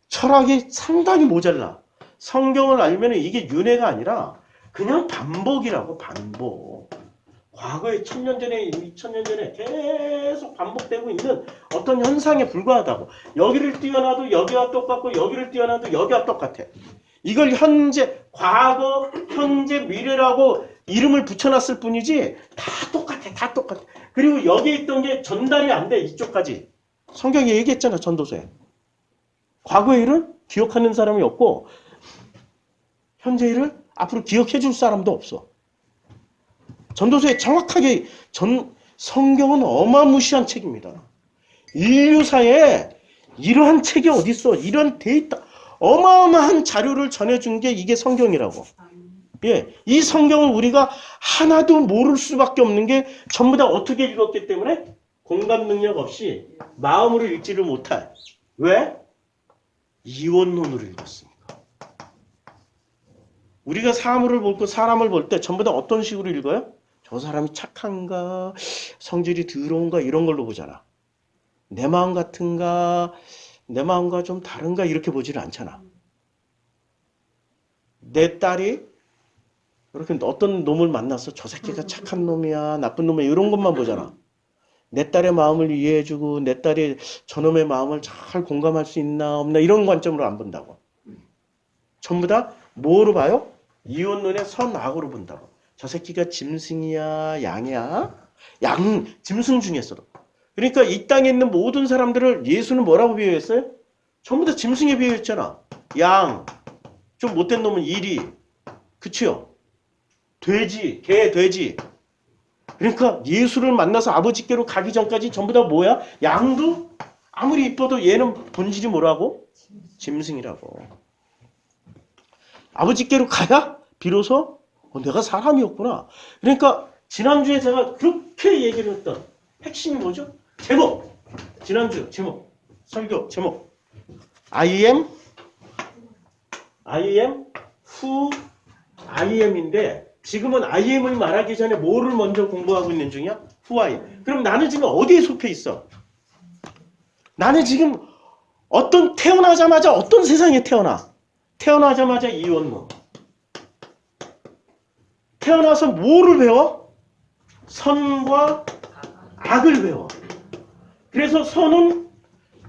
철학이 상당히 모자라. 성경을 알면 이게 윤회가 아니라 그냥 반복이라고, 반복. 과거에 1000년 전에, 2000년 전에 계속 반복되고 있는 어떤 현상에 불과하다고. 여기를 띄어놔도 여기와 똑같고 여기를 띄어놔도 여기와 똑같아. 이걸 현재, 과거, 현재, 미래라고 이름을 붙여놨을 뿐이지 다 똑같아. 다 똑같아. 그리고 여기에 있던 게 전달이 안 돼. 이쪽까지. 성경이 얘기했잖아. 전도서에. 과거의 일은 기억하는 사람이 없고 현재 일을 앞으로 기억해 줄 사람도 없어. 전도서에 정확하게 성경은 어마무시한 책입니다. 인류사에 이러한 책이 어딨어. 이런 데이터 어마어마한 자료를 전해준 게 이게 성경이라고. 예, 이 성경을 우리가 하나도 모를 수밖에 없는 게 전부 다 어떻게 읽었기 때문에 공감 능력 없이 마음으로 읽지를 못할. 왜? 이원론으로 읽었으니까. 우리가 사람을 볼 때 전부 다 어떤 식으로 읽어요? 저 사람이 착한가, 성질이 더러운가 이런 걸로 보잖아. 내 마음 같은가, 내 마음과 좀 다른가 이렇게 보지를 않잖아. 내 딸이 이렇게 어떤 놈을 만났어. 저 새끼가 착한 놈이야, 나쁜 놈이야 이런 것만 보잖아. 내 딸의 마음을 이해해주고 내 딸이 저놈의 마음을 잘 공감할 수 있나 없나 이런 관점으로 안 본다고. 전부 다 뭐로 봐요? 이원론의 선악으로 본다고. 저 새끼가 짐승이야 양이야? 양, 짐승 중에서도. 그러니까 이 땅에 있는 모든 사람들을 예수는 뭐라고 비유했어요? 전부 다 짐승에 비유했잖아. 양, 좀 못된 놈은 이리, 그치요? 돼지, 개, 돼지. 그러니까 예수를 만나서 아버지께로 가기 전까지 전부 다 뭐야? 양도 아무리 이뻐도 얘는 본질이 뭐라고? 짐승이라고. 아버지께로 가야 비로소 내가 사람이었구나. 그러니까 지난주에 제가 그렇게 얘기를 했던 핵심이 뭐죠? 제목. 지난주 제목. 설교 제목. I am who I am인데 지금은 I am을 말하기 전에 뭐를 먼저 공부하고 있는 중이야? Who I am. 그럼 나는 지금 어디에 속해 있어? 나는 지금 태어나자마자 어떤 세상에 태어나자마자 이원론. 태어나서 뭐를 배워? 선과 악을 배워. 그래서 선은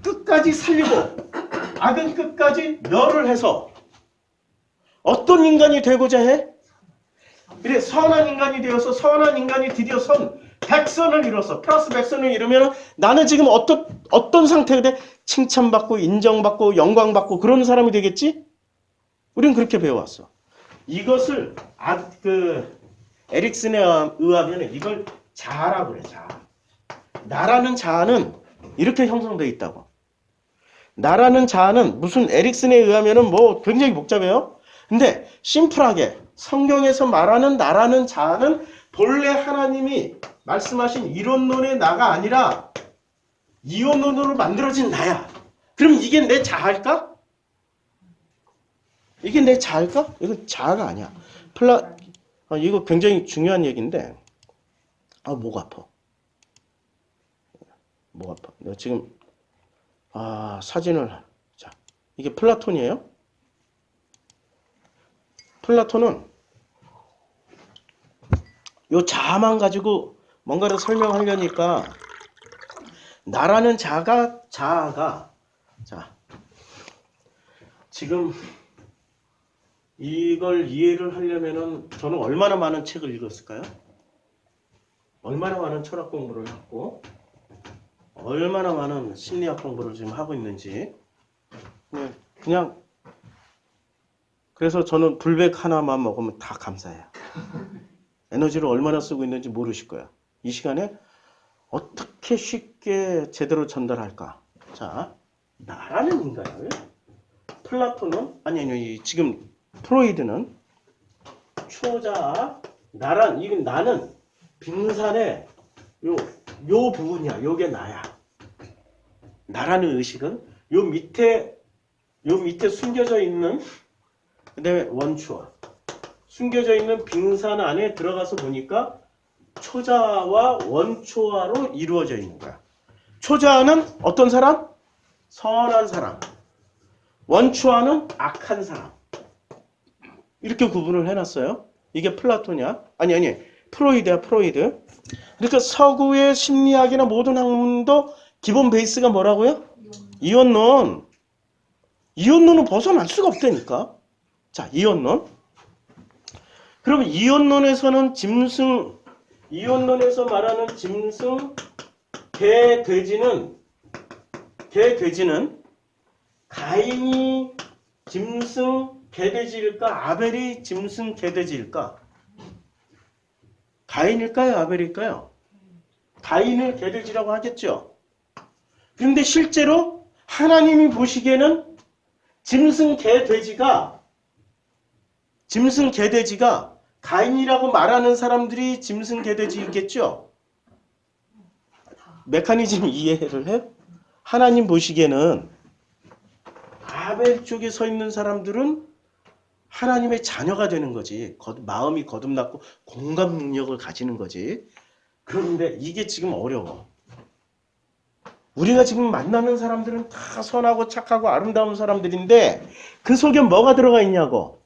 끝까지 살리고 악은 끝까지 멸을 해서 어떤 인간이 되고자 해? 그래, 선한 인간이 되어서 선한 인간이 드디어 백선을 이뤘어. 플러스 백선을 이루면 나는 지금 어떤 상태가 돼? 칭찬받고 인정받고 영광받고 그런 사람이 되겠지? 우리는 그렇게 배워왔어. 이것을 에릭슨에 의하면 이걸 자아라고 그래. 자아. 나라는 자아는 이렇게 형성되어 있다고. 나라는 자아는 무슨 에릭슨에 의하면은 뭐 굉장히 복잡해요. 근데 심플하게 성경에서 말하는 나라는 자아는 본래 하나님이 말씀하신 이론론의 나가 아니라 이원론으로 만들어진 나야. 그럼 이게 내 자아일까? 이게 내 자아일까? 이건 자아가 아니야. 이거 굉장히 중요한 얘기인데, 목 아파. 목 아파. 내가 지금, 사진을, 자, 이게 플라톤이에요? 플라톤은 요 자아만 가지고 뭔가를 설명하려니까, 나라는 자아가, 자, 지금, 이걸 이해를 하려면은 저는 얼마나 많은 책을 읽었을까요? 얼마나 많은 철학 공부를 했고 얼마나 많은 심리학 공부를 지금 하고 있는지 그냥 그래서 저는 불백 하나만 먹으면 다 감사해요. 에너지를 얼마나 쓰고 있는지 모르실 거야. 이 시간에 어떻게 쉽게 제대로 전달할까? 자, 나라는 인간을 플라톤은 아니 지금 프로이드는 초자 이건 나는 빙산의 요 부분이야. 요게 나야. 나라는 의식은 요 밑에 요 밑에 숨겨져 있는 그다음에 원초와 숨겨져 있는 빙산 안에 들어가서 보니까 초자와 원초화로 이루어져 있는 거야. 초자는 어떤 사람? 선한 사람. 원초화는 악한 사람. 이렇게 구분을 해놨어요. 이게 플라톤이야. 아니 프로이드야, 프로이드. 그러니까 서구의 심리학이나 모든 학문도 기본 베이스가 뭐라고요? 이원론. 이원론은 벗어날 수가 없다니까. 자, 이원론. 그럼 이원론에서는 이원론에서 말하는 짐승, 개, 돼지는 가인이 짐승, 개돼지일까? 아벨이 짐승, 개돼지일까? 가인일까요? 아벨일까요? 가인을 개돼지라고 하겠죠. 그런데 실제로 하나님이 보시기에는 짐승, 개돼지가 가인이라고 말하는 사람들이 짐승, 개돼지이겠죠. 메커니즘 이해를 해요? 하나님 보시기에는 아벨 쪽에 서 있는 사람들은 하나님의 자녀가 되는 거지. 마음이 거듭났고 공감 능력을 가지는 거지. 그런데 이게 지금 어려워. 우리가 지금 만나는 사람들은 다 선하고 착하고 아름다운 사람들인데 그 속에 뭐가 들어가 있냐고.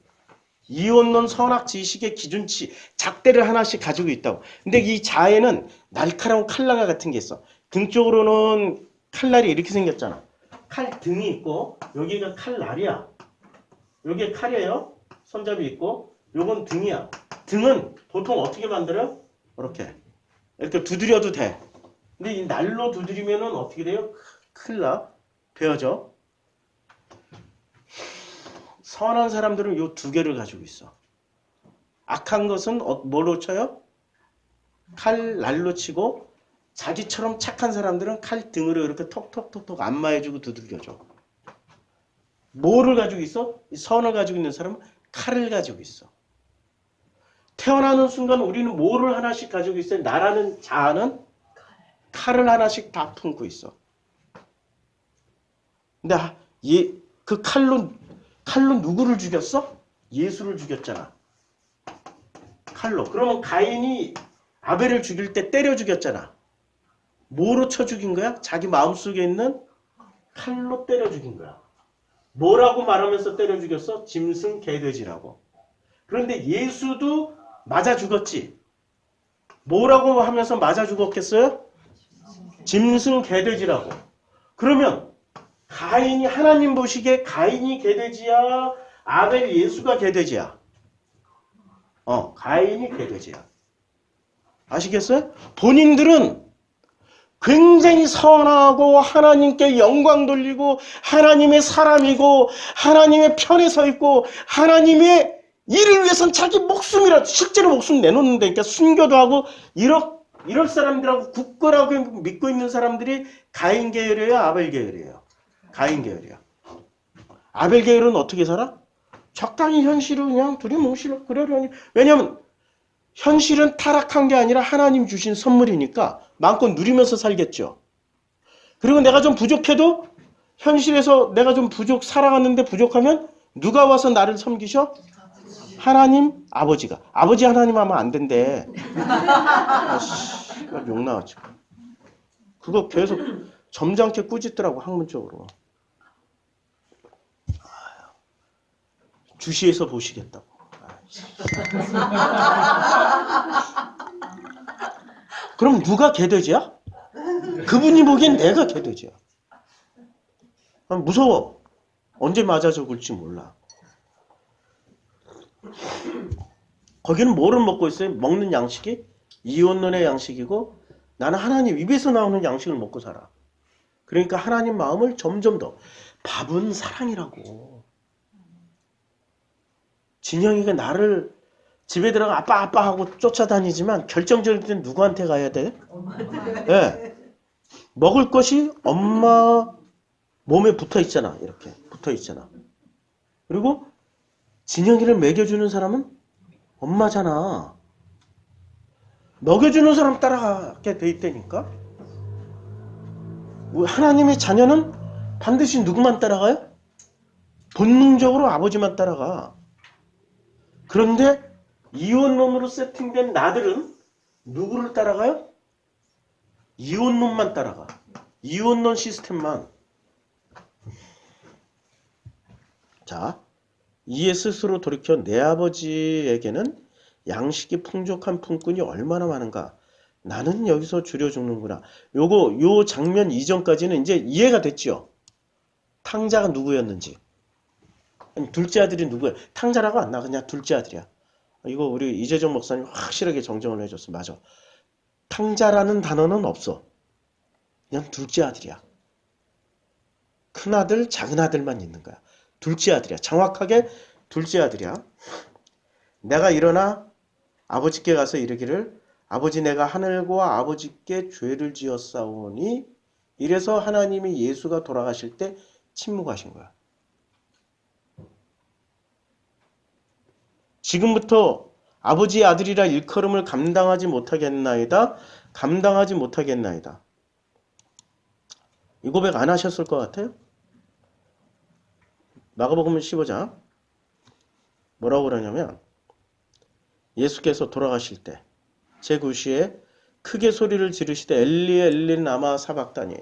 이원론 선악 지식의 기준치 잣대를 하나씩 가지고 있다고. 근데 이 자에는 날카로운 칼날과 같은 게 있어. 등 쪽으로는 칼날이 이렇게 생겼잖아. 칼 등이 있고 여기가 칼날이야. 여기에 칼이에요. 손잡이 있고 요건 등이야. 등은 보통 어떻게 만들어요? 이렇게 두드려도 돼. 근데 이 날로 두드리면은 어떻게 돼요? 큰일 나. 베어져. 선한 사람들은 요 두 개를 가지고 있어. 악한 것은 뭘로 쳐요? 칼 날로 치고 자기처럼 착한 사람들은 칼 등으로 이렇게 톡톡톡톡 안마해주고 두들겨줘. 뭐를 가지고 있어? 이 선을 가지고 있는 사람은 칼을 가지고 있어. 태어나는 순간 우리는 뭐를 하나씩 가지고 있어요? 나라는 자아는 칼을 하나씩 다 품고 있어. 근데 그 칼로 누구를 죽였어? 예수를 죽였잖아. 칼로. 그러면 가인이 아벨을 죽일 때 때려 죽였잖아. 뭐로 쳐 죽인 거야? 자기 마음속에 있는 칼로 때려 죽인 거야. 뭐라고 말하면서 때려 죽였어? 짐승, 개돼지라고. 그런데 예수도 맞아 죽었지. 뭐라고 하면서 맞아 죽었겠어요? 짐승, 개돼지라고. 그러면 가인이 하나님 보시기에 가인이 개돼지야? 아벨 예수가 개돼지야? 가인이 개돼지야. 아시겠어요? 본인들은 굉장히 선하고 하나님께 영광 돌리고 하나님의 사람이고 하나님의 편에 서 있고 하나님의 일을 위해서는 자기 목숨이라도 실제로 목숨 내놓는데 그러니까 순교도 하고 이럴 사람들하고 굳건하게 믿고 있는 사람들이 가인 계열이에요? 아벨 계열이에요? 가인 계열이야. 아벨 계열은 어떻게 살아? 적당히 현실을 그냥 두리뭉실 그러려니. 왜냐면 현실은 타락한 게 아니라 하나님 주신 선물이니까 마음껏 누리면서 살겠죠. 그리고 내가 좀 부족해도 현실에서 내가 좀 살아갔는데 부족하면 누가 와서 나를 섬기셔? 하나님 아버지가. 아버지 하나님 하면 안 된대. 욕 나왔지. 그거 계속 점잖게 꾸짖더라고 학문적으로. 주시해서 보시겠다고. 그럼 누가 개돼지야? 그분이 보기엔 내가 개돼지야. 무서워. 언제 맞아 죽을지 몰라. 거기는 뭐를 먹고 있어요? 먹는 양식이 이원론의 양식이고 나는 하나님 입에서 나오는 양식을 먹고 살아. 그러니까 하나님 마음을 점점 더. 밥은 사랑이라고. 진영이가 나를 집에 들어가 아빠 하고 쫓아다니지만 결정적일 땐 누구한테 가야 돼? 네. 먹을 것이 엄마 몸에 붙어 있잖아. 이렇게 붙어 있잖아. 그리고 진영이를 먹여주는 사람은 엄마잖아. 먹여주는 사람 따라가게 돼 있다니까. 하나님의 자녀는 반드시 누구만 따라가요? 본능적으로 아버지만 따라가. 그런데 이혼론으로 세팅된 나들은 누구를 따라가요? 이혼론만 따라가. 이혼론 시스템만. 자, 이에 스스로 돌이켜 내 아버지에게는 양식이 풍족한 품꾼이 얼마나 많은가. 나는 여기서 줄여 죽는구나. 요 장면 이전까지는 이제 이해가 됐죠. 탕자가 누구였는지. 아니, 둘째 아들이 누구야? 탕자라고 안 나. 그냥 둘째 아들이야. 이거 우리 이재정 목사님 확실하게 정정을 해줬어. 맞아. 탕자라는 단어는 없어. 그냥 둘째 아들이야. 큰아들, 작은아들만 있는 거야. 둘째 아들이야. 정확하게 둘째 아들이야. 내가 일어나 아버지께 가서 이르기를 아버지 내가 하늘과 아버지께 죄를 지었사오니 이래서 하나님이 예수가 돌아가실 때 침묵하신 거야. 지금부터 아버지의 아들이라 일컬음을 감당하지 못하겠나이다. 감당하지 못하겠나이다. 이 고백 안 하셨을 것 같아요? 마가복음 15장 뭐라고 그러냐면 예수께서 돌아가실 때 제9시에 크게 소리를 지르시되 엘리 엘리 라마 사박다니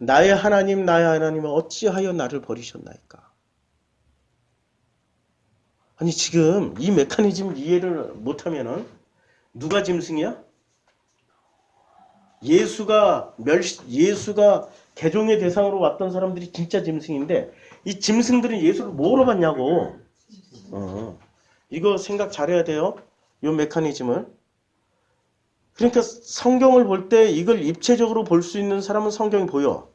나의 하나님 어찌하여 나를 버리셨나이까. 아니 지금 이 메커니즘 이해를 못하면은 누가 짐승이야? 예수가 개종의 대상으로 왔던 사람들이 진짜 짐승인데 이 짐승들은 예수를 뭐로 봤냐고. 이거 생각 잘해야 돼요. 이 메커니즘을. 그러니까 성경을 볼 때 이걸 입체적으로 볼 수 있는 사람은 성경이 보여.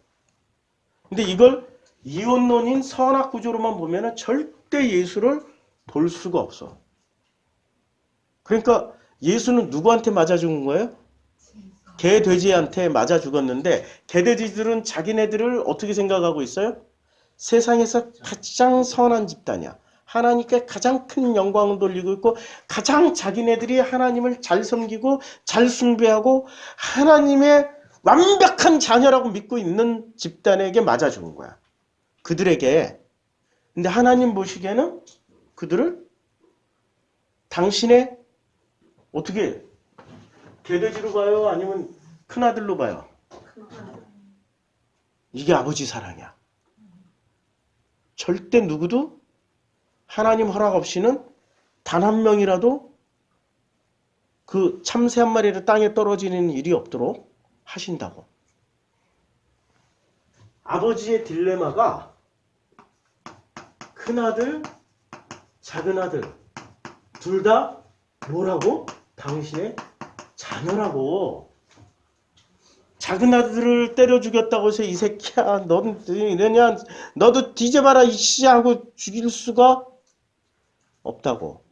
근데 이걸 이혼론인 선악 구조로만 보면은 절대 예수를 볼 수가 없어. 그러니까 예수는 누구한테 맞아 죽은 거예요? 개, 돼지한테 맞아 죽었는데 개, 돼지들은 자기네들을 어떻게 생각하고 있어요? 세상에서 가장 선한 집단이야. 하나님께 가장 큰 영광을 돌리고 있고 가장 자기네들이 하나님을 잘 섬기고 잘 숭배하고 하나님의 완벽한 자녀라고 믿고 있는 집단에게 맞아 죽은 거야. 그들에게. 근데 하나님 보시기에는 그들을 당신의 어떻게 개돼지로 봐요? 아니면 큰아들로 봐요? 이게 아버지 사랑이야. 절대 누구도 하나님 허락 없이는 단 한 명이라도 그 참새 한 마리를 땅에 떨어지는 일이 없도록 하신다고. 아버지의 딜레마가 큰아들, 작은아들 둘 다 뭐라고? 당신의 자녀라고. 작은아들을 때려 죽였다고 해서 이 새끼야 너는 이러냐 너도 뒤져봐라 이씨 하고 죽일 수가 없다고.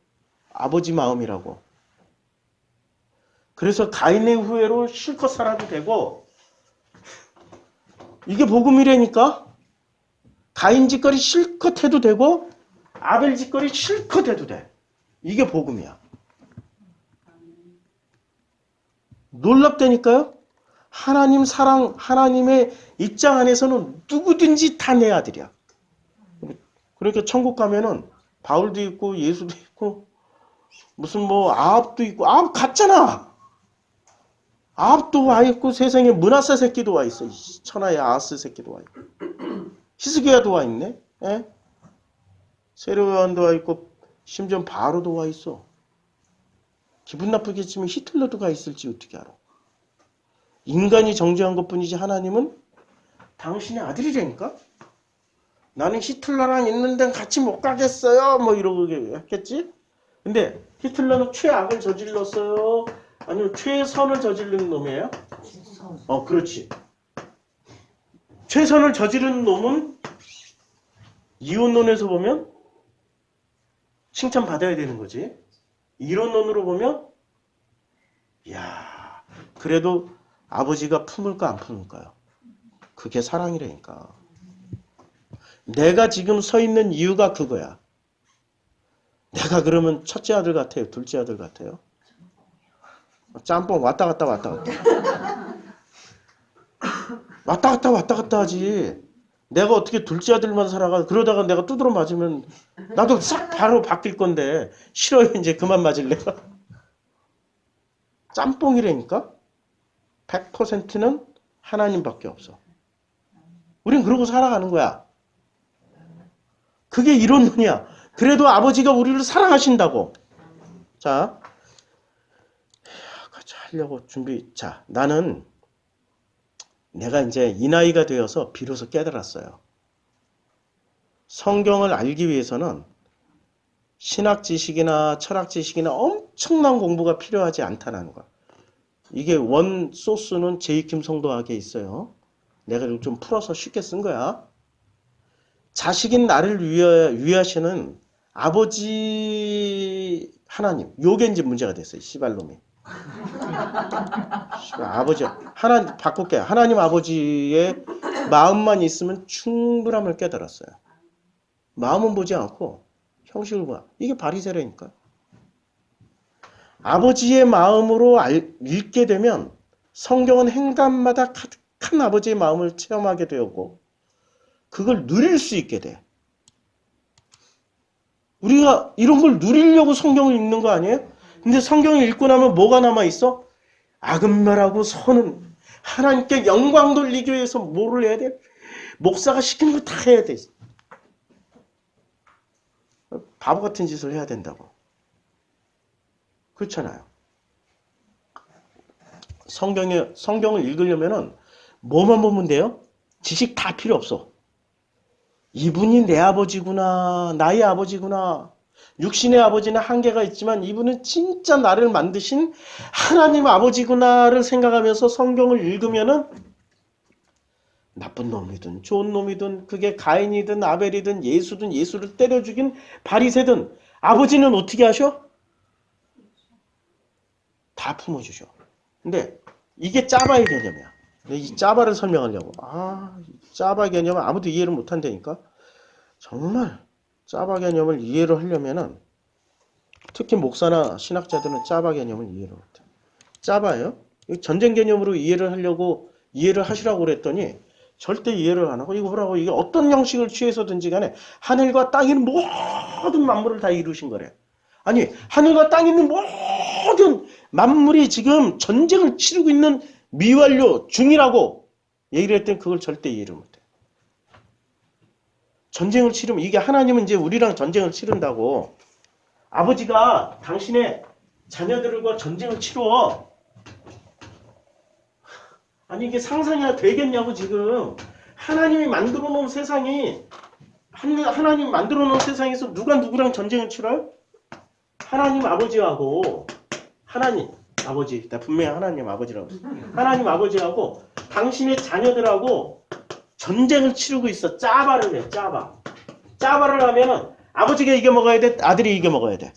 아버지 마음이라고. 그래서 가인의 후회로 실컷 살아도 되고 이게 복음이라니까. 가인 짓거리 실컷 해도 되고 아벨 짓거리 실컷 해도 돼. 이게 복음이야. 놀랍다니까요. 하나님 사랑, 하나님의 입장 안에서는 누구든지 다 내 아들이야. 그러니까 천국 가면은 바울도 있고 예수도 있고 무슨 뭐 아합도 있고 아합 갔잖아. 아합도 와 있고 세상에 문하세 새끼도 와 있어. 천하의 아하스 새끼도 와 있고 히스기야도 와 있네. 예? 세례요한도 와 있고 심지어 바로도 와 있어. 기분 나쁘겠지만 히틀러도 가 있을지 어떻게 알아. 인간이 정죄한 것뿐이지 하나님은 당신의 아들이라니까. 나는 히틀러랑 있는 데는 같이 못 가겠어요. 뭐 이러고 했겠지. 근데 히틀러는 최악을 저질렀어요? 아니면 최선을 저지른 놈이에요? 그렇지. 최선을 저지른 놈은 이혼론에서 보면 칭찬받아야 되는 거지. 이론론으로 보면 이야 그래도 아버지가 품을까 안 품을까요? 그게 사랑이라니까. 내가 지금 서 있는 이유가 그거야. 내가 그러면 첫째 아들 같아요? 둘째 아들 같아요? 짬뽕 왔다 갔다 왔다 갔다. 왔다 갔다 하지. 내가 어떻게 둘째 아들만 살아가 그러다가 내가 두드러 맞으면 나도 싹 바로 바뀔 건데 싫어요. 이제 그만 맞을래. 짬뽕이라니까. 100%는 하나님밖에 없어. 우린 그러고 살아가는 거야. 그게 이론론이야. 그래도 아버지가 우리를 사랑하신다고. 자, 같이 하려고 준비. 자, 나는 내가 이제 이 나이가 되어서 비로소 깨달았어요. 성경을 알기 위해서는 신학 지식이나 철학 지식이나 엄청난 공부가 필요하지 않다는 거야. 이게 원 소스는 제이킴 성도학에 있어요. 내가 좀 풀어서 쉽게 쓴 거야. 자식인 나를 위하시는 아버지 하나님. 요게 이제 문제가 됐어요. 씨발놈이. 아버지 하나님 바꿀게요. 하나님 아버지의 마음만 있으면 충분함을 깨달았어요. 마음은 보지 않고 형식을 봐. 이게 바리새라니까. 아버지의 마음으로 읽게 되면 성경은 행간마다 가득한 아버지의 마음을 체험하게 되었고 그걸 누릴 수 있게 돼. 우리가 이런 걸 누리려고 성경을 읽는 거 아니에요? 근데 성경을 읽고 나면 뭐가 남아있어? 악은멸하고 선은 하나님께 영광 돌리기 위해서 뭐를 해야 돼? 목사가 시킨 걸 다 해야 돼. 바보 같은 짓을 해야 된다고. 그렇잖아요. 성경을 읽으려면은 뭐만 보면 돼요? 지식 다 필요 없어. 이분이 내 아버지구나, 나의 아버지구나. 육신의 아버지는 한계가 있지만 이분은 진짜 나를 만드신 하나님 아버지구나를 생각하면서 성경을 읽으면은 나쁜 놈이든 좋은 놈이든 그게 가인이든 아벨이든 예수든 예수를 때려 죽인 바리새든 아버지는 어떻게 하셔? 다 품어주셔. 근데 이게 짜바의 개념이야. 이 짜바를 설명하려고. 짜바 개념은 아무도 이해를 못한다니까. 정말 짜바 개념을 이해를 하려면은 특히 목사나 신학자들은 짜바 개념을 이해를 못해. 짜바예요. 전쟁 개념으로 이해를 하려고 이해를 하시라고 그랬더니 절대 이해를 안 하고 이거 보라고 이게 어떤 형식을 취해서든지 간에 하늘과 땅에 있는 모든 만물을 다 이루신 거래. 아니 하늘과 땅에 있는 모든 만물이 지금 전쟁을 치르고 있는 미완료 중이라고 얘기를 했더니 그걸 절대 이해를 못해. 전쟁을 치르면 이게 하나님은 이제 우리랑 전쟁을 치른다고 아버지가 당신의 자녀들과 전쟁을 치러 아니 이게 상상이 되겠냐고 지금 하나님이 만들어 놓은 세상이 하나님 만들어 놓은 세상에서 누가 누구랑 전쟁을 치러요? 하나님 아버지하고 하나님 아버지 나 분명히 하나님 아버지라고 했어. 하나님 아버지하고 당신의 자녀들하고 전쟁을 치르고 있어. 짜바를 해. 짜바를 하면은 아버지가 이겨 먹어야 돼? 아들이 이겨 먹어야 돼?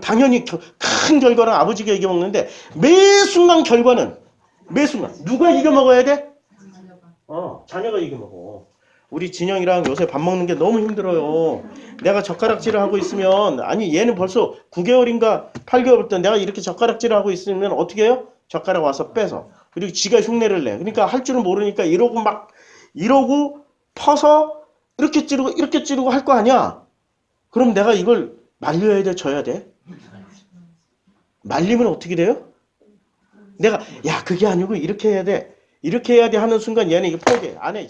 당연히 큰 결과는 아버지가 이겨 먹는데 매 순간 결과는 매 순간 누가 이겨 먹어야 돼? 자녀가 이겨 먹어. 우리 진영이랑 요새 밥 먹는 게 너무 힘들어요. 내가 젓가락질을 하고 있으면 아니 얘는 벌써 9개월인가 8개월 때 내가 이렇게 젓가락질을 하고 있으면 어떻게 해요? 젓가락 와서 빼서 그리고 지가 흉내를 내. 그러니까 할 줄은 모르니까 이러고 퍼서 이렇게 찌르고 할 거 아니야. 그럼 내가 이걸 말려야 돼? 줘야 돼? 말리면 어떻게 돼요? 내가 야 그게 아니고 이렇게 해야 돼. 이렇게 해야 돼 하는 순간 얘는 이게 포기해. 안 해.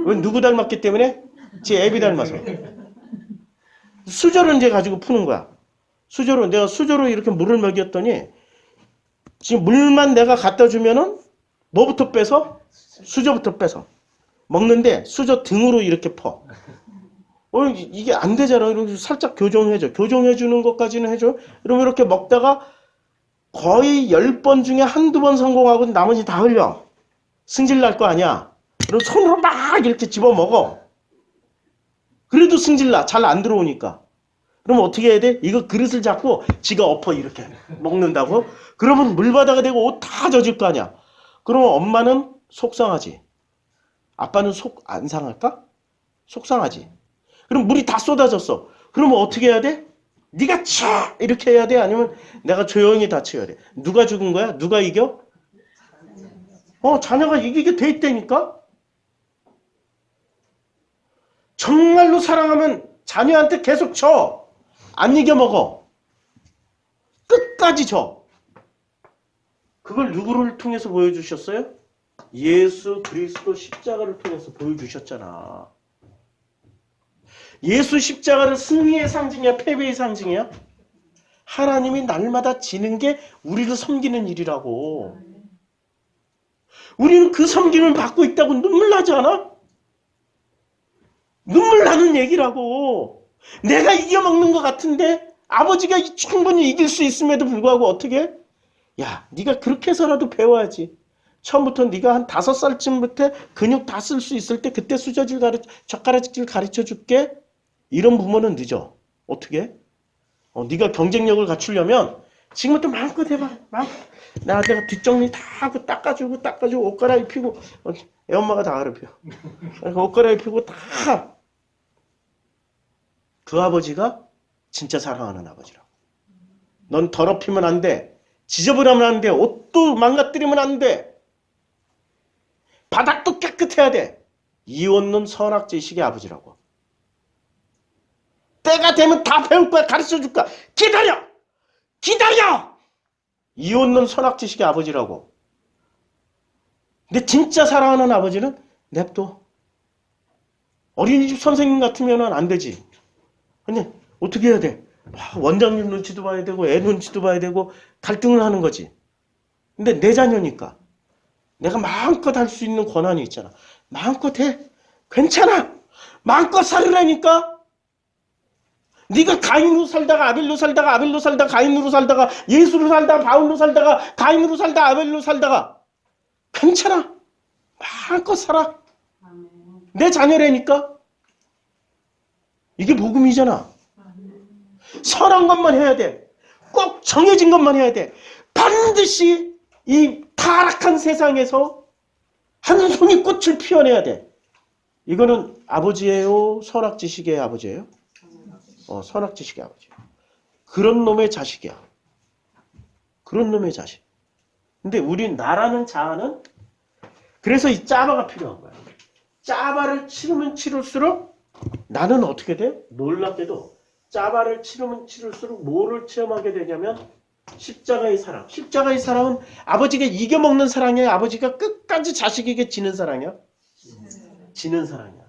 왜 누구 닮았기 때문에? 제 애비 닮아서. 수저를 이제 가지고 푸는 거야. 내가 수저로 이렇게 물을 먹였더니 지금 물만 내가 갖다 주면은 뭐부터 빼서? 수저부터 빼서. 먹는데 수저 등으로 이렇게 퍼. 이게 안 되잖아. 이렇게 살짝 교정해줘. 교정해주는 것까지는 해줘. 그러면 이렇게 먹다가 거의 10번 중에 한두 번 성공하고 나머지 다 흘려. 승질 날 거 아니야. 그리고 손으로 막 이렇게 집어 먹어. 그래도 승질 나. 잘 안 들어오니까. 그럼 어떻게 해야 돼? 이거 그릇을 잡고 지가 엎어 이렇게 먹는다고? 그러면 물바다가 되고 옷 다 젖을 거 아니야. 그러면 엄마는 속상하지. 아빠는 속 안 상할까? 속상하지. 그럼 물이 다 쏟아졌어. 그러면 어떻게 해야 돼? 네가 차 이렇게 해야 돼? 아니면 내가 조용히 다 치워야 돼? 누가 죽은 거야? 누가 이겨? 자녀가 이기게 돼 있다니까? 정말로 사랑하면 자녀한테 계속 줘. 안 이겨먹어. 끝까지 줘. 그걸 누구를 통해서 보여주셨어요? 예수 그리스도 십자가를 통해서 보여주셨잖아. 예수 십자가를 승리의 상징이야? 패배의 상징이야? 하나님이 날마다 지는 게 우리를 섬기는 일이라고. 우리는 그 섬김을 받고 있다고 눈물 나지 않아? 눈물 나는 얘기라고. 내가 이겨먹는 것 같은데 아버지가 충분히 이길 수 있음에도 불구하고 어떻게 해? 야, 네가 그렇게 해서라도 배워야지. 처음부터 네가 한 5살쯤부터 근육 다 쓸 수 있을 때 그때 젓가락질 가르쳐 줄게. 이런 부모는 늦어. 어떻게 해? 네가 경쟁력을 갖추려면 지금부터 마음껏 해봐. 내가 뒷정리 다 하고 닦아주고 옷 갈아입히고 애 엄마가 다 가르쳐. 옷 갈아입히고 다. 그 아버지가 진짜 사랑하는 아버지라고. 넌 더럽히면 안 돼. 지저분하면 안 돼. 옷도 망가뜨리면 안 돼. 바닥도 깨끗해야 돼. 이웃는 선악지식의 아버지라고. 때가 되면 다 배울 거야. 가르쳐 줄 거야. 기다려! 이웃는 선악지식의 아버지라고. 근데 진짜 사랑하는 아버지는 냅둬. 어린이집 선생님 같으면 안 되지. 아니, 어떻게 해야 돼? 원장님 눈치도 봐야 되고 애 눈치도 봐야 되고 갈등을 하는 거지. 근데 내 자녀니까 내가 마음껏 할 수 있는 권한이 있잖아. 마음껏 해. 괜찮아. 마음껏 살으라니까. 네가 가인으로 살다가 아벨로 살다가 아벨로 살다가 가인으로 살다가 예수로 살다가 바울로 살다가 가인으로 살다가 아벨로 살다가 괜찮아. 마음껏 살아. 내 자녀라니까. 이게 복음이잖아. 선한 것만 해야 돼. 꼭 정해진 것만 해야 돼. 반드시 이 타락한 세상에서 한 송이 꽃을 피워내야 돼. 이거는 아버지예요? 선악지식의 아버지예요? 선악지식의 아버지. 그런 놈의 자식이야. 그런 놈의 자식. 근데 우리 나라는 자아는 그래서 이 짜바가 필요한 거야. 짜바를 치르면 치를수록 나는 어떻게 돼? 놀랍게도 짜바를 치르면 치를수록 뭐를 체험하게 되냐면 십자가의 사랑. 십자가의 사랑은 아버지가 이겨먹는 사랑이야? 아버지가 끝까지 자식에게 지는 사랑이야? 지는 사랑이야.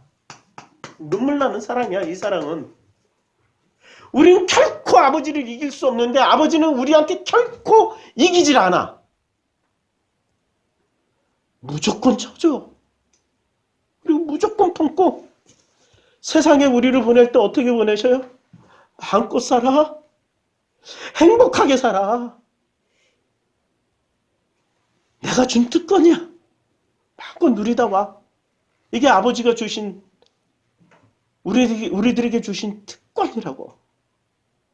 눈물 나는 사랑이야. 이 사랑은. 우리는 결코 아버지를 이길 수 없는데 아버지는 우리한테 결코 이기질 않아. 무조건 쳐줘. 그리고 무조건 품고. 세상에 우리를 보낼 때 어떻게 보내셔요? 마음껏 살아. 행복하게 살아. 내가 준 특권이야. 마음껏 누리다 와. 이게 아버지가 주신 우리들에게 주신 특권이라고.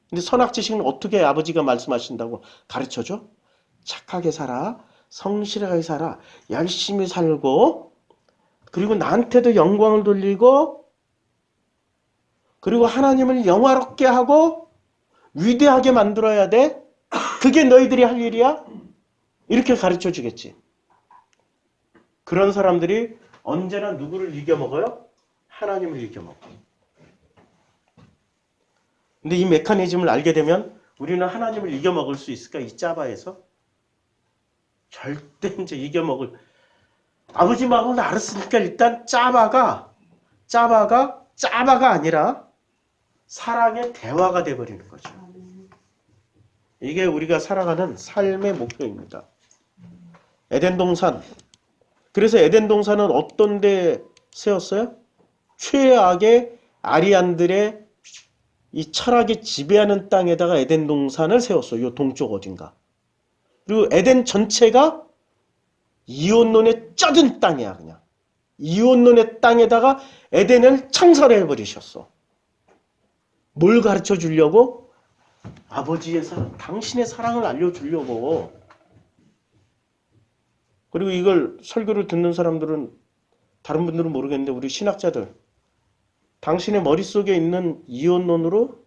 근데 선악지식은 어떻게 아버지가 말씀하신다고 가르쳐줘? 착하게 살아. 성실하게 살아. 열심히 살고 그리고 나한테도 영광을 돌리고 그리고 하나님을 영화롭게 하고 위대하게 만들어야 돼. 그게 너희들이 할 일이야? 이렇게 가르쳐 주겠지. 그런 사람들이 언제나 누구를 이겨먹어요? 하나님을 이겨먹어. 근데 이 메커니즘을 알게 되면 우리는 하나님을 이겨먹을 수 있을까? 이 짜바에서? 절대 이제 이겨먹을. 아버지 마음을 알았으니까 일단 짜바가 아니라 사랑의 대화가 돼버리는 거죠. 이게 우리가 살아가는 삶의 목표입니다. 에덴 동산. 그래서 에덴 동산은 어떤 데 세웠어요? 최악의 아리안들의 이 철학이 지배하는 땅에다가 에덴 동산을 세웠어요. 요 동쪽 어딘가. 그리고 에덴 전체가 이혼론에 쩌든 땅이야. 그냥. 이혼론의 땅에다가 에덴을 창설해 버리셨어. 뭘 가르쳐 주려고? 아버지의 사랑, 당신의 사랑을 알려주려고. 그리고 이걸 설교를 듣는 사람들은 다른 분들은 모르겠는데 우리 신학자들 당신의 머릿속에 있는 이혼론으로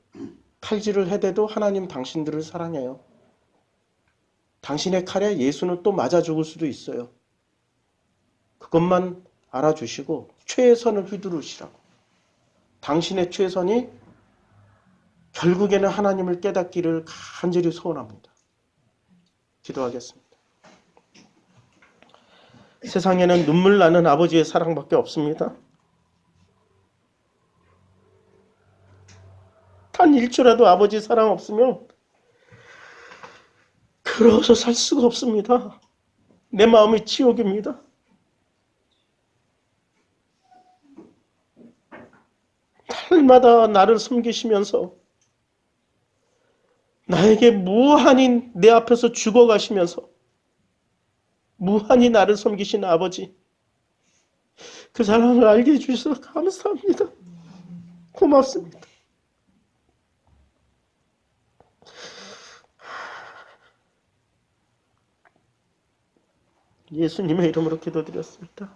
칼질을 해대도 하나님 당신들을 사랑해요. 당신의 칼에 예수는 또 맞아 죽을 수도 있어요. 그것만 알아주시고 최선을 휘두르시라고. 당신의 최선이 결국에는 하나님을 깨닫기를 간절히 소원합니다. 기도하겠습니다. 세상에는 눈물 나는 아버지의 사랑밖에 없습니다. 단 1초라도 아버지 사랑 없으면 그러서 살 수가 없습니다. 내 마음이 지옥입니다. 날마다 나를 섬기시면서 나에게 무한히 내 앞에서 죽어가시면서 무한히 나를 섬기신 아버지, 그 사랑을 알게 해주셔서 감사합니다. 고맙습니다. 예수님의 이름으로 기도드렸습니다.